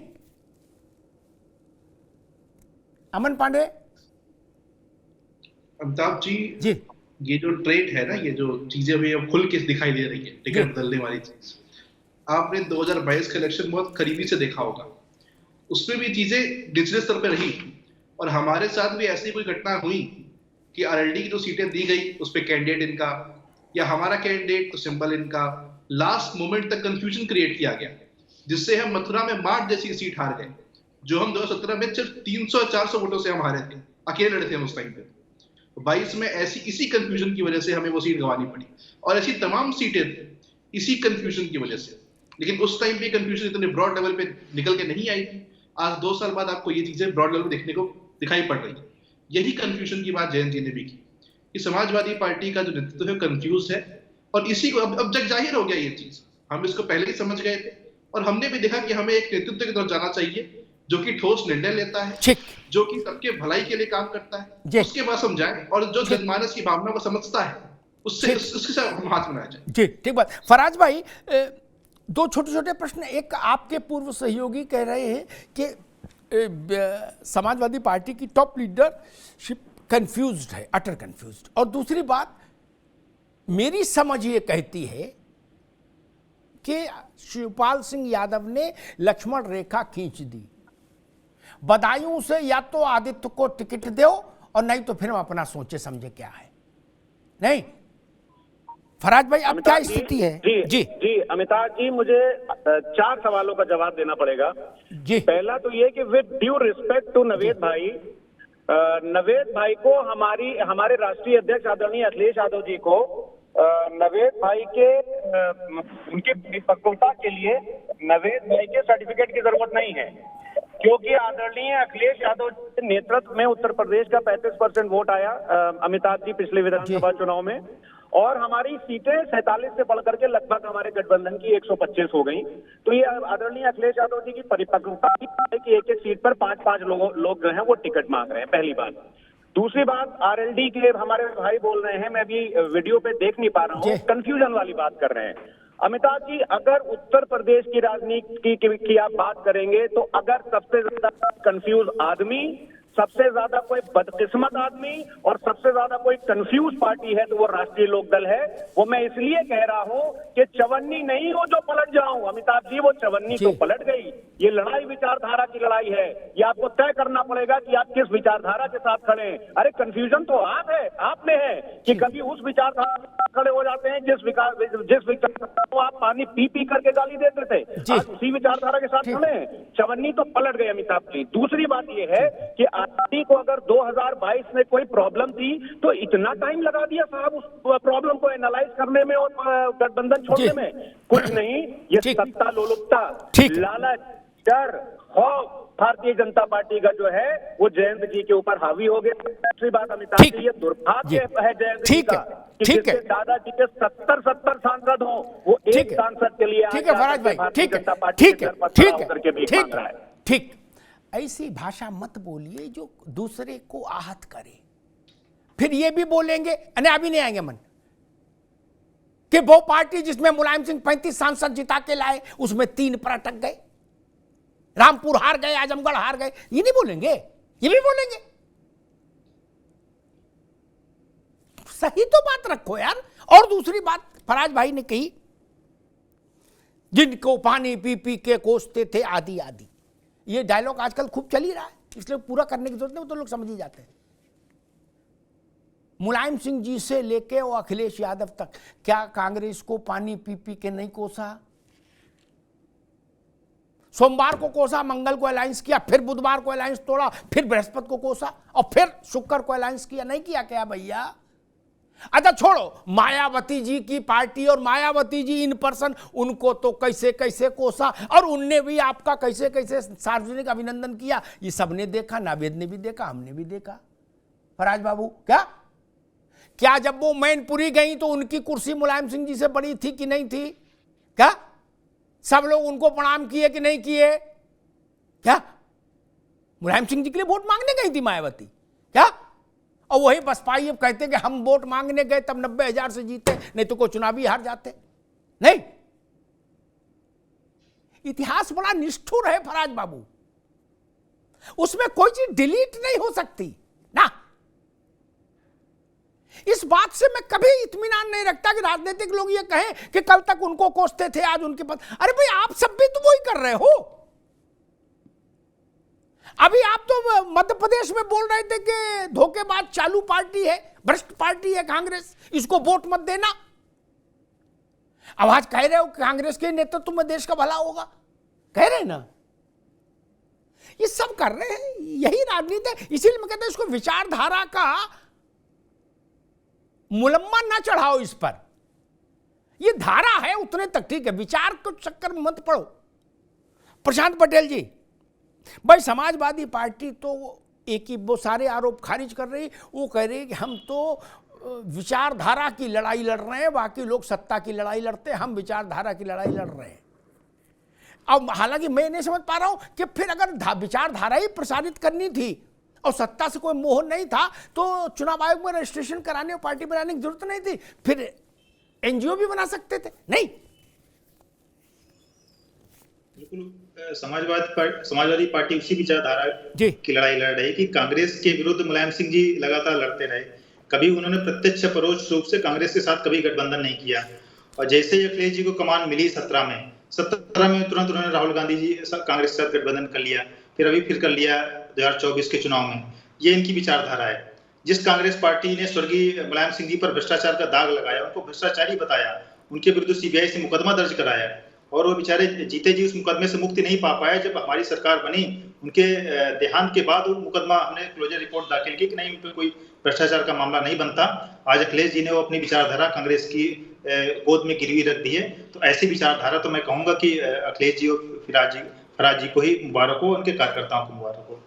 अमन पांडे अमिताभ जी, ये जो ट्रेंड है ना, ये जो चीजें अभी अब खुल के दिखाई दे रही है, टिकट बदलने वाली चीज, आपने 2022 का इलेक्शन बहुत करीबी से देखा होगा। उसमें भी चीजें निचले स्तर पर रही, और हमारे साथ भी ऐसी कोई घटना हुई कि आरएलडी की जो सीटें दी गई उस पर कैंडिडेट इनका या हमारा कैंडिडेट तो सिंबल इनका, लास्ट मोमेंट तक कंफ्यूजन क्रिएट किया गया, जिससे हम मथुरा में मार्ट जैसी सीट हार गए, जो हम 2017 में सिर्फ 300-400 वोटों से हम हारे थे, अकेले लड़े थे हम उस टाइम पे। 22 में इसी कंफ्यूजन की वजह से हमें वो सीट गंवानी पड़ी, और ऐसी तमाम सीटें इसी कंफ्यूजन की वजह से। लेकिन उस टाइम पे कंफ्यूजन इतने ब्रॉड लेवल पे निकल के नहीं आई थी। आज 2 साल बाद आपको ये चीजें ब्रॉड लेवल पे देखने को दिखाई पड़ रही है। यही कंफ्यूजन की बात जयंत जी ने भी की कि समाजवादी पार्टी का जो नेतृत्व है कंफ्यूज है, और इसी को अब जग जाहिर हो गया ये चीज। हम इसको पहले ही समझ गए थे, और हमने भी देखा कि हमें एक नेतृत्व की तरफ जाना चाहिए जो कि ठोस निर्णय लेता है, जो कि सबके भलाई के लिए काम करता है, उसके पास हम जाएं, और जो जनमानस की भावना को समझता है उससे उसके साथ हम हाथ मिलाया जाए। जी ठीक बात। फराज भाई, 2 छोटे-छोटे प्रश्न। एक, आपके पूर्व सहयोगी कह रहे हैं कि समाजवादी पार्टी की टॉप लीडरशिप कंफ्यूज्ड है, अटर कंफ्यूज्ड। और दूसरी बात, मेरी समझ ये कहती है कि शिवपाल सिंह यादव ने लक्ष्मण रेखा खींच दी। बदायूं से या तो आदित्य को टिकट दो, और नहीं तो फिर हम अपना सोचे समझे क्या है। नहीं फराज भाई, अब क्या स्थिति है? जी अमिताभ जी, मुझे 4 सवालों का जवाब देना पड़ेगा। जी, पहला तो ये कि with due respect to Naved भाई को, हमारे राष्ट्रीय अध्यक्ष आदरणीय अखिलेश यादव जी को नवेद भाई के उनके परिपक्वता के लिए नवेद भाई के सर्टिफिकेट की जरूरत नहीं है, क्योंकि आदरणीय अखिलेश यादव के नेतृत्व में उत्तर प्रदेश का 35% वोट आया अमिताभ जी पिछले विधानसभा चुनाव में, और हमारी सीटें 47 से बढ़कर के लगभग हमारे गठबंधन की 125 हो गई। तो ये आदरणीय अखिलेश यादव जी की परिपक्वता है कि एक सीट पर 5-5 लोग जो हैं वो टिकट मांग रहे हैं, पहली बात। दूसरी बात, आरएलडी के हमारे भाई बोल रहे हैं, मैं भी वीडियो पे देख नहीं पा रहा हूँ, कंफ्यूजन वाली बात कर रहे हैं। अमिताभ जी, अगर उत्तर प्रदेश की राजनीति की आप बात करेंगे तो अगर सबसे ज्यादा कंफ्यूज आदमी सबसे ज्यादा कोई बदकिस्मत आदमी और सबसे ज्यादा कोई कंफ्यूज पार्टी है तो वो राष्ट्रीय लोकदल है। वो मैं इसलिए कह रहा हूं कि चवन्नी नहीं हो जो पलट जाऊं। अमिताभ जी, वो चवन्नी तो पलट गई। ये लड़ाई विचारधारा की लड़ाई है। ये आपको तय करना पड़ेगा कि आप किस विचारधारा के साथ खड़े हैं। अरे कंफ्यूजन तो आप में है कि कभी उस विचारधारा के साथ खड़े हो जाते हैं जिस विचारधारा को आप पानी पी पी करके गाली देते थे, आज उसी विचारधारा के साथ खड़े हैं। चवन्नी तो पलट गए अमिताभ जी। दूसरी बात ये है कि आरजेडी को अगर 2022 में कोई प्रॉब्लम थी तो इतना टाइम लगा दिया साहब उस प्रॉब्लम को एनालाइज करने में और गठबंधन छोड़ने में। कुछ नहीं, ये सत्ता लोलुपता, लालच, डर, खौफ भारतीय जनता पार्टी का जो है वो जयंत जी के ऊपर हावी हो गया। दूसरी बात अमिताभ जी, ये दुर्भाग्य है जयंत जी का कि जिसके दादाजी के 70 सांसद हों, वो एक सांसद के लिए ठीक है फराज भाई, ठीक है, ठीक। ऐसी भाषा मत बोलिए जो दूसरे को आहत करे। फिर ये भी बोलेंगे, अभी नहीं आएंगे मन कि वो पार्टी जिसमें मुलायम सिंह 35 सांसद जिता के लाए उसमें 3 पर अटक गए, रामपुर हार गए, आजमगढ़ हार गए। ये नहीं बोलेंगे, ये भी बोलेंगे। सही तो बात रखो यार। और दूसरी बात फराज भाई ने कही, जिनको पानी पी पी के कोसते थे आदि आदि, ये डायलॉग आजकल खूब चल ही रहा है, इसलिए पूरा करने की जरूरत नहीं, वो तो लोग समझ ही जाते हैं। मुलायम सिंह जी से लेके और अखिलेश यादव तक क्या कांग्रेस को पानी पी पी के नहीं कोसा? सोमवार को कोसा, मंगल को अलायंस किया, फिर बुधवार को अलायंस तोड़ा, फिर बृहस्पति को कोसा और फिर शुक्र को अलायंस किया। नहीं किया क्या भैया? अच्छा छोड़ो, मायावती जी की पार्टी और मायावती जी इन पर्सन, उनको तो कैसे कैसे कोसा और उनने भी आपका कैसे कैसे सार्वजनिक अभिनंदन किया। ये सबने देखा, नावेद ने भी देखा, हमने भी देखा। फराज बाबू, क्या जब वो मैनपुरी गई तो उनकी कुर्सी मुलायम सिंह जी से बड़ी थी कि नहीं थी? क्या सब लोग उनको प्रणाम किए कि नहीं किए? क्या मुलायम सिंह जी के लिए वोट मांगने गई थी मायावती? क्या? और वही बसपाई अब कहते कि हम वोट मांगने गए तब 90,000 से जीते, नहीं तो कोई चुनावी हार जाते। नहीं, इतिहास बड़ा निष्ठुर है फराज बाबू, उसमें कोई चीज डिलीट नहीं हो सकती ना। इस बात से मैं कभी इत्मीनान नहीं रखता कि राजनीतिक लोग ये कहें कि कल तक उनको कोसते थे आज उनके पास। अरे भाई, आप सब भी तो वही कर रहे हो। अभी आप तो मध्य प्रदेश में बोल रहे थे कि धोखेबाज चालू पार्टी है, भ्रष्ट पार्टी है कांग्रेस, इसको वोट मत देना। अब आज कह रहे हो कि कांग्रेस के नेतृत्व में देश का भला होगा, कह रहे हैं ना। ये सब कर रहे हैं, यही राजनीति है। इसीलिए मैं कहता हूं इसको विचारधारा का मुलम्मा ना चढ़ाओ इस पर। ये धारा है उतने तक, ठीक है, विचार को चक्कर में मत पड़ो। प्रशांत पटेल जी, भाई समाजवादी पार्टी तो एक ही वो सारे आरोप खारिज कर रही, वो कह रही कि हम तो विचारधारा की लड़ाई लड़ रहे हैं, बाकी लोग सत्ता की लड़ाई लड़ते हैं, हम विचारधारा की लड़ाई लड़ रहे हैं। अब हालांकि मैं नहीं समझ पा रहा हूं कि फिर अगर विचारधारा ही प्रसारित करनी थी और सत्ता से कोई मोह नहीं था तो चुनाव आयोग में रजिस्ट्रेशन कराने और पार्टी बनाने की जरूरत नहीं थी, फिर एनजीओ भी बना सकते थे। नहीं, बिल्कुल समाजवादी पार्टी उसी विचारधारा की लड़ाई लड़ रही कि कांग्रेस के विरुद्ध मुलायम सिंह जी लगातार लड़ते रहे। कभी उन्होंने प्रत्यक्ष परोक्ष रूप से कांग्रेस के साथ कभी गठबंधन नहीं किया। और जैसे ही अखिलेश जी को कमान मिली 17 में तुरंत उन्होंने राहुल गांधी जी कांग्रेस के साथ गठबंधन कर लिया, फिर अभी फिर कर लिया 2024 के चुनाव में। ये इनकी विचारधारा है। जिस कांग्रेस पार्टी ने स्वर्गीय मुलायम सिंह जी पर भ्रष्टाचार का दाग लगाया, उनको भ्रष्टाचारी बताया, उनके विरुद्ध सीबीआई से मुकदमा दर्ज कराया और वो बेचारे जीते जी उस मुकदमे से मुक्ति नहीं पा पाए। जब हमारी सरकार बनी, उनके देहांत के बाद वो मुकदमा हमने क्लोजर रिपोर्ट दाखिल की कि नहीं, उन पर कोई भ्रष्टाचार का मामला नहीं बनता। आज अखिलेश जी ने वो अपनी विचारधारा कांग्रेस की गोद में गिरवी रख दी है। तो ऐसी विचारधारा तो मैं कहूंगा कि अखिलेश जी और फराज जी को ही मुबारक हो, उनके कार्यकर्ताओं को मुबारक हो।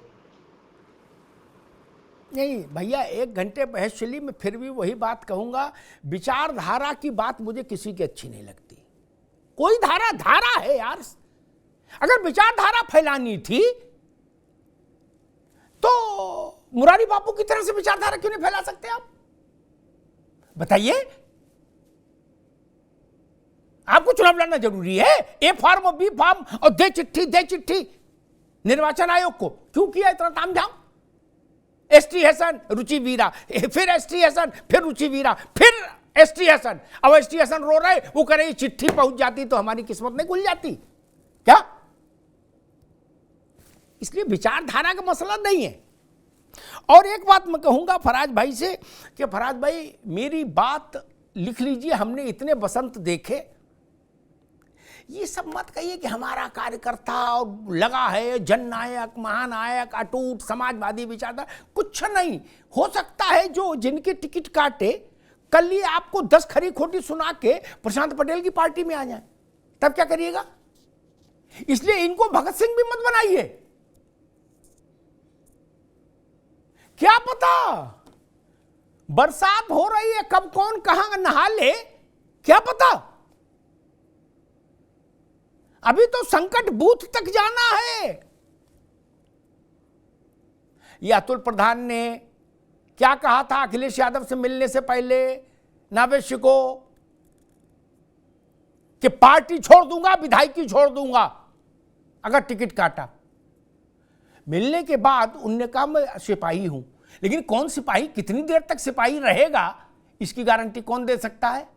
नहीं भैया, 1 घंटे बहस चली, मैं फिर भी वही बात कहूंगा, विचारधारा की बात मुझे किसी की अच्छी नहीं लगती। कोई धारा है यार। अगर विचारधारा फैलानी थी तो मुरारी बापू की तरह से विचारधारा क्यों नहीं फैला सकते आप? बताइए, आपको चुनाव लड़ना जरूरी है? ए फॉर्म और बी फॉर्म और दे चिट्ठी निर्वाचन आयोग को क्यों किया इतना तामझाम? एसटी हसन, रुचि वीरा, फिर एसटी हसन, फिर रुचि वीरा, फिर एसटी हसन। अब एसटी हसन रो रहे, वो कह रहे चिट्ठी पहुंच जाती तो हमारी किस्मत नहीं खुल जाती क्या? इसलिए विचारधारा का मसला नहीं है। और एक बात मैं कहूंगा फराज भाई से कि फराज भाई मेरी बात लिख लीजिए, हमने इतने बसंत देखे। ये सब मत कहिए कि हमारा कार्यकर्ता और लगा है जननायक, महानायक, अटूट समाजवादी विचारधारा, कुछ नहीं हो सकता है। जो जिनके टिकट काटे कल ही आपको 10 खरी खोटी सुना के प्रशांत पटेल की पार्टी में आ जाए, तब क्या करिएगा? इसलिए इनको भगत सिंह भी मत बनाइए। क्या पता बरसात हो रही है, कब कौन कहां नहा ले, क्या पता? अभी तो संकट बूथ तक जाना है। यह अतुल प्रधान ने क्या कहा था अखिलेश यादव से मिलने से पहले नावेश को कि पार्टी छोड़ दूंगा, विधायकी छोड़ दूंगा अगर टिकट काटा। मिलने के बाद उनने कहा मैं सिपाही हूं, लेकिन कौन सिपाही कितनी देर तक सिपाही रहेगा इसकी गारंटी कौन दे सकता है?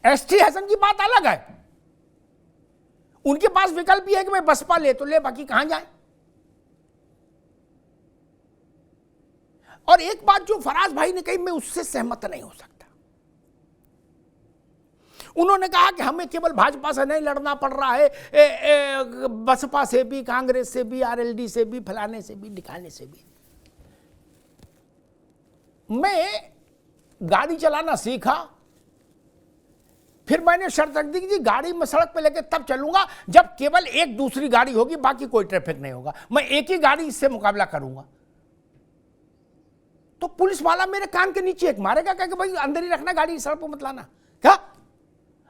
एसटी हसन की बात अलग है, उनके पास विकल्प यह है कि मैं बसपा ले तो ले, बाकी कहां जाए। और एक बात जो फराज भाई ने कही, मैं उससे सहमत नहीं हो सकता। उन्होंने कहा कि हमें केवल भाजपा से नहीं लड़ना पड़ रहा है, बसपा से भी, कांग्रेस से भी, आरएलडी से भी, फलाने से भी, दिखाने से भी। मैं गाड़ी चलाना सीखा, फिर मैंने शर्त रख दी कि गाड़ी में सड़क पे लेके तब चलूंगा जब केवल एक दूसरी गाड़ी होगी, बाकी कोई ट्रैफिक नहीं होगा। मैं एक ही गाड़ी इससे मुकाबला करूंगा। तो पुलिस वाला मेरे कान के नीचे एक मारेगा, कहेगा भाई अंदर ही रखना गाड़ी, सड़क पर मत लाना। क्या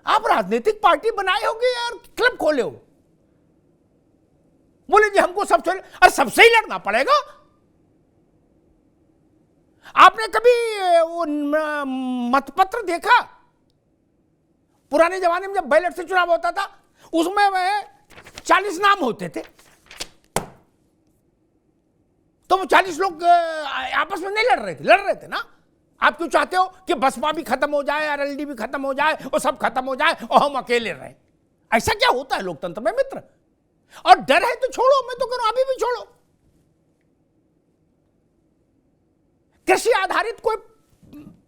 आप राजनीतिक पार्टी बनाए होगे यार, क्लब खोले हो? बोले जी हमको सबसे, अरे सबसे ही लड़ना पड़ेगा। आपने कभी वो मतपत्र देखा? पुराने जमाने में जब बैलेट से चुनाव होता था, उसमें 40 नाम होते थे, तो वो 40 लोग आपस में नहीं लड़ रहे थे ना। आप क्यों चाहते हो कि बसपा भी खत्म हो जाए, आरएलडी भी खत्म हो जाए, और सब खत्म हो जाए और हम अकेले रहे? ऐसा क्या होता है लोकतंत्र में मित्र? और डर है तो छोड़ो, मैं तो करूं अभी भी छोड़ो। कृषि आधारित कोई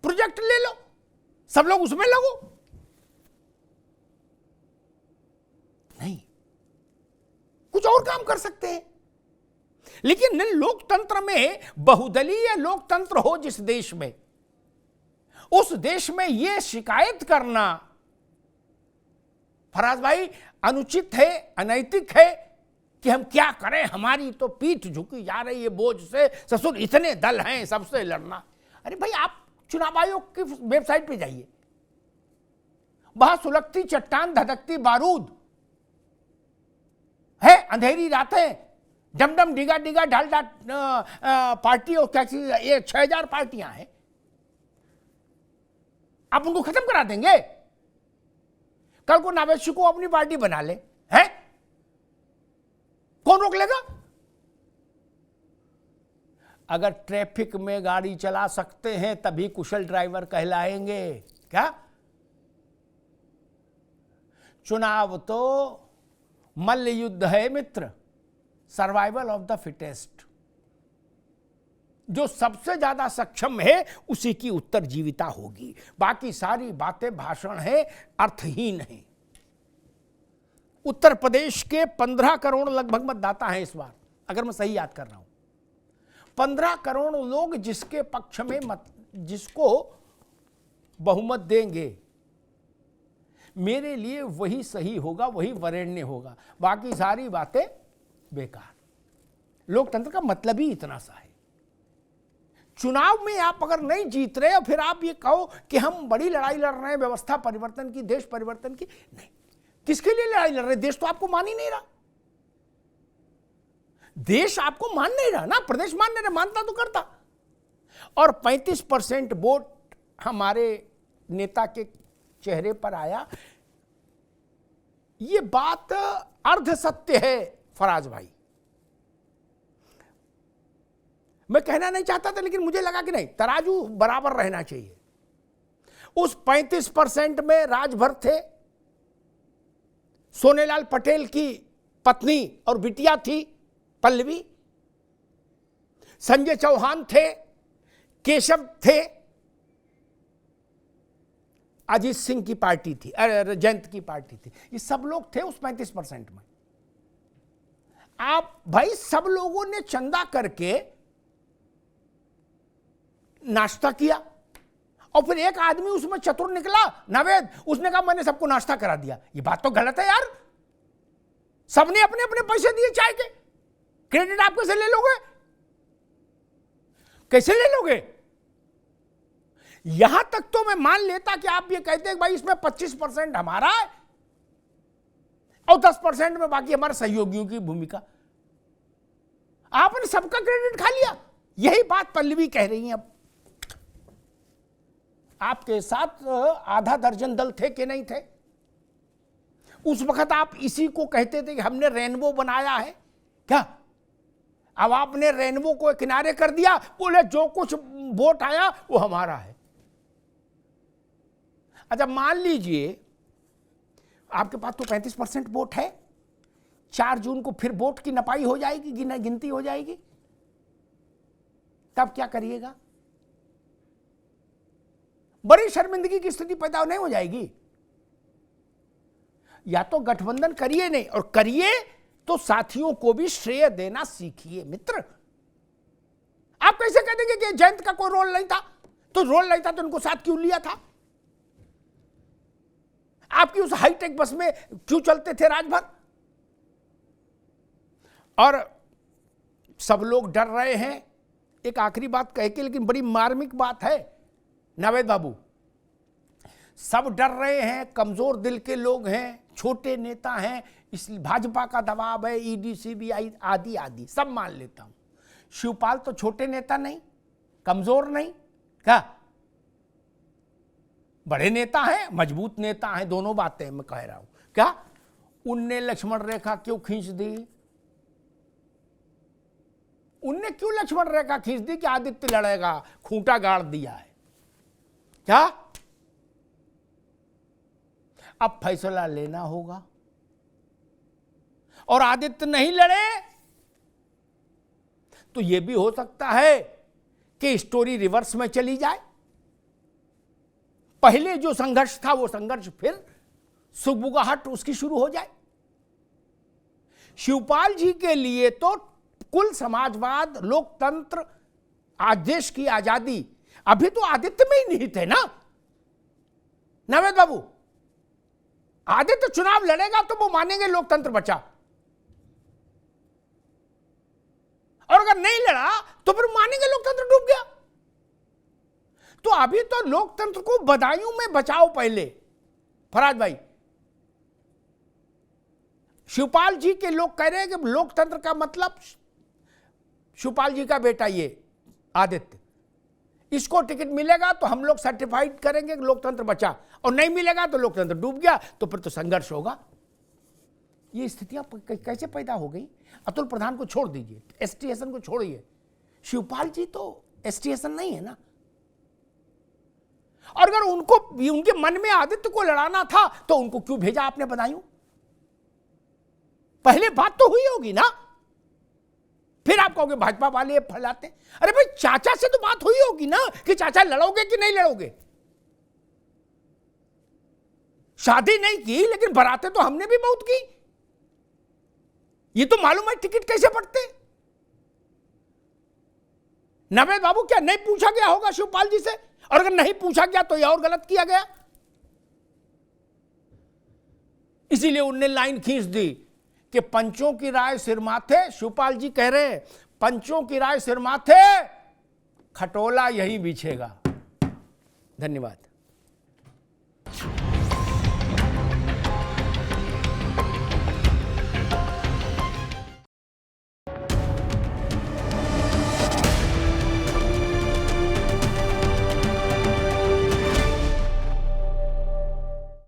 प्रोजेक्ट ले लो, सब लोग उसमें लगो। नहीं, कुछ और काम कर सकते हैं। लेकिन लोकतंत्र में, बहुदलीय लोकतंत्र हो जिस देश में, उस देश में यह शिकायत करना फराज भाई अनुचित है, अनैतिक है कि हम क्या करें, हमारी तो पीठ झुकी जा रही है बोझ से, ससुर इतने दल हैं, सबसे लड़ना। अरे भाई आप चुनाव आयोग की वेबसाइट पे जाइए, वहां सुलगती चट्टान, धधकती बारूद है, अंधेरी रातें, डमडम डिगा डिगा ढाल पार्टी, और क्या चीज, ये 6000 पार्टियां हैं। आप उनको खत्म करा देंगे? कल को नावेशी को अपनी पार्टी बना ले, हैं? कौन रोक लेगा? अगर ट्रैफिक में गाड़ी चला सकते हैं तभी कुशल ड्राइवर कहलाएंगे क्या? चुनाव तो मल्ल युद्ध है मित्र, सर्वाइवल ऑफ द फिटेस्ट। जो सबसे ज्यादा सक्षम है उसी की उत्तरजीविता होगी, बाकी सारी बातें भाषण है, अर्थहीन है। उत्तर प्रदेश के 15 करोड़ लगभग मतदाता हैं इस बार, अगर मैं सही याद कर रहा हूं। 15 करोड़ लोग जिसके पक्ष में जिसको बहुमत देंगे, मेरे लिए वही सही होगा, वही वरेण्य होगा, बाकी सारी बातें बेकार। लोकतंत्र का मतलब ही इतना सा है। चुनाव में आप अगर नहीं जीत रहे और फिर आप ये कहो कि हम बड़ी लड़ाई लड़ रहे हैं व्यवस्था परिवर्तन की, देश परिवर्तन की, नहीं। किसके लिए लड़ाई लड़ रहे हैं? देश तो आपको मान ही नहीं रहा। देश आपको मान नहीं रहा ना, प्रदेश मान नहीं रहा, मानता तो करता। और 35% वोट हमारे नेता के चेहरे पर आया, ये बात अर्ध सत्य है फराज भाई। मैं कहना नहीं चाहता था, लेकिन मुझे लगा कि नहीं, तराजू बराबर रहना चाहिए। उस 35% में राजभर थे, सोनेलाल पटेल की पत्नी और बिटिया थी पल्लवी, संजय चौहान थे, केशव थे, अजीत सिंह की पार्टी थी, जयंत की पार्टी थी, ये सब लोग थे उस 35% में। आप भाई सब लोगों ने चंदा करके नाश्ता किया, और फिर एक आदमी उसमें चतुर निकला, नवेद, उसने कहा मैंने सबको नाश्ता करा दिया। ये बात तो गलत है यार। सबने अपने अपने पैसे दिए चाय के, क्रेडिट आप कैसे ले लोगे? कैसे ले लोगे? यहां तक तो मैं मान लेता कि आप ये कहते हैं भाई इसमें 25% हमारा है और 10% में बाकी हमारे सहयोगियों की भूमिका। आपने सबका क्रेडिट खा लिया। यही बात पल्लवी कह रही हैं। अब आपके साथ आधा दर्जन दल थे कि नहीं थे? उस वक्त आप इसी को कहते थे कि हमने रेनबो बनाया है क्या? अब आपने रेनबो को किनारे कर दिया, बोले जो कुछ वोट आया वो हमारा है। अच्छा मान लीजिए आपके पास तो 35% वोट है, 4 जून को फिर वोट की नपाई हो जाएगी, गिनती हो जाएगी, तब क्या करिएगा? बड़ी शर्मिंदगी की स्थिति पैदा नहीं हो जाएगी? या तो गठबंधन करिए नहीं, और करिए तो साथियों को भी श्रेय देना सीखिए मित्र। आप कैसे कह देंगे कि जयंत का कोई रोल नहीं था? तो रोल नहीं था तो उनको साथ क्यों लिया था? आपकी उस हाईटेक बस में क्यों चलते थे राजभर? और सब लोग डर रहे हैं। एक आखिरी बात कह के, लेकिन बड़ी मार्मिक बात है नावेद बाबू, सब डर रहे हैं, कमजोर दिल के लोग हैं, छोटे नेता हैं, इसलिए भाजपा का दबाव है, ईडी सीबीआई आदि आदि सब मान लेता हूं। शिवपाल तो छोटे नेता नहीं, कमजोर नहीं, क्या बड़े नेता हैं, मजबूत नेता हैं। दोनों बातें मैं कह रहा हूं। क्या उनने लक्ष्मण रेखा क्यों खींच दी? उनने क्यों लक्ष्मण रेखा खींच दी कि आदित्य लड़ेगा? खूंटा गाड़ दिया है क्या? अब फैसला लेना होगा, और आदित्य नहीं लड़े तो यह भी हो सकता है कि स्टोरी रिवर्स में चली जाए। पहले जो संघर्ष था वो संघर्ष फिर सुगबुगाहट उसकी शुरू हो जाए। शिवपाल जी के लिए तो कुल समाजवाद, लोकतंत्र, आज देश की आजादी अभी तो आदित्य में ही निहित है ना नवेद बाबू। आदित्य चुनाव लड़ेगा तो वो मानेंगे लोकतंत्र बचा, और अगर नहीं लड़ा तो फिर मानेंगे लोकतंत्र डूब गया। तो अभी तो लोकतंत्र को बदायूं में बचाओ पहले। फराज भाई, शिवपाल जी के लोग कह रहे हैं कि लोकतंत्र का मतलब शिवपाल जी का बेटा ये आदित्य, इसको टिकट मिलेगा तो हम लोग सर्टिफाइड करेंगे कि लोकतंत्र बचा, और नहीं मिलेगा तो लोकतंत्र डूब गया, तो फिर तो संघर्ष होगा। ये स्थितियां कैसे पैदा हो गई? अतुल प्रधान को छोड़ दीजिए, एसटीएसन को छोड़िए, शिवपाल जी तो एसटीएसन नहीं है ना। और अगर उनको उनके मन में आदित्य को लड़ाना था तो उनको क्यों भेजा आपने बदायूं? पहले बात तो हुई होगी ना। फिर आप कहोगे भाजपा वाले फैलाते। अरे भाई चाचा से तो बात हुई होगी ना कि चाचा लड़ोगे कि नहीं लड़ोगे। शादी नहीं की लेकिन बरातें तो हमने भी बहुत की। ये तो मालूम है टिकट कैसे पड़ते। नवेद बाबू क्या नहीं पूछा गया होगा शिवपाल जी से? और अगर नहीं पूछा गया तो यह और गलत किया गया। इसीलिए उनने लाइन खींच दी कि पंचों की राय सिर माथे। शिवपाल जी कह रहे हैं पंचों की राय सिर माथे, खटोला यही बिछेगा। धन्यवाद।